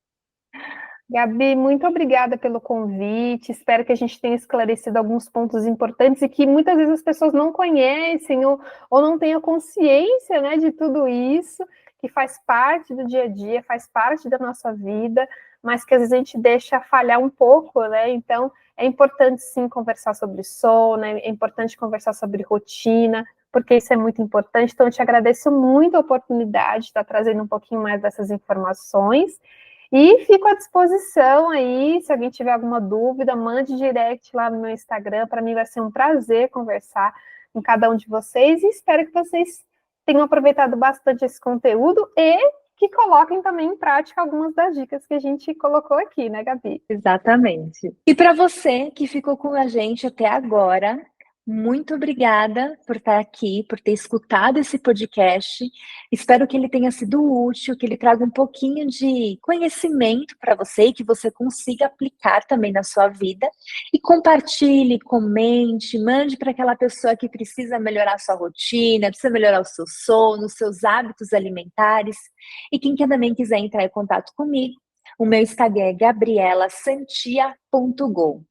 Gabi, muito obrigada pelo convite. Espero que a gente tenha esclarecido alguns pontos importantes e que muitas vezes as pessoas não conhecem ou não tenham consciência, né, de tudo isso, que faz parte do dia a dia, faz parte da nossa vida, mas que às vezes a gente deixa falhar um pouco, né? Então, é importante sim conversar sobre sono, é importante conversar sobre rotina, porque isso é muito importante. Então, eu te agradeço muito a oportunidade de estar trazendo um pouquinho mais dessas informações. E fico à disposição aí, se alguém tiver alguma dúvida, mande direct lá no meu Instagram. Para mim vai ser um prazer conversar com cada um de vocês e espero que vocês tenham aproveitado bastante esse conteúdo e que coloquem também em prática algumas das dicas que a gente colocou aqui, né, Gabi? Exatamente. E para você que ficou com a gente até agora, muito obrigada por estar aqui, por ter escutado esse podcast. Espero que ele tenha sido útil, que ele traga um pouquinho de conhecimento para você e que você consiga aplicar também na sua vida. E compartilhe, comente, mande para aquela pessoa que precisa melhorar a sua rotina, precisa melhorar o seu sono, os seus hábitos alimentares. E quem também quiser entrar em contato comigo, o meu Instagram é gabrielasantia.go.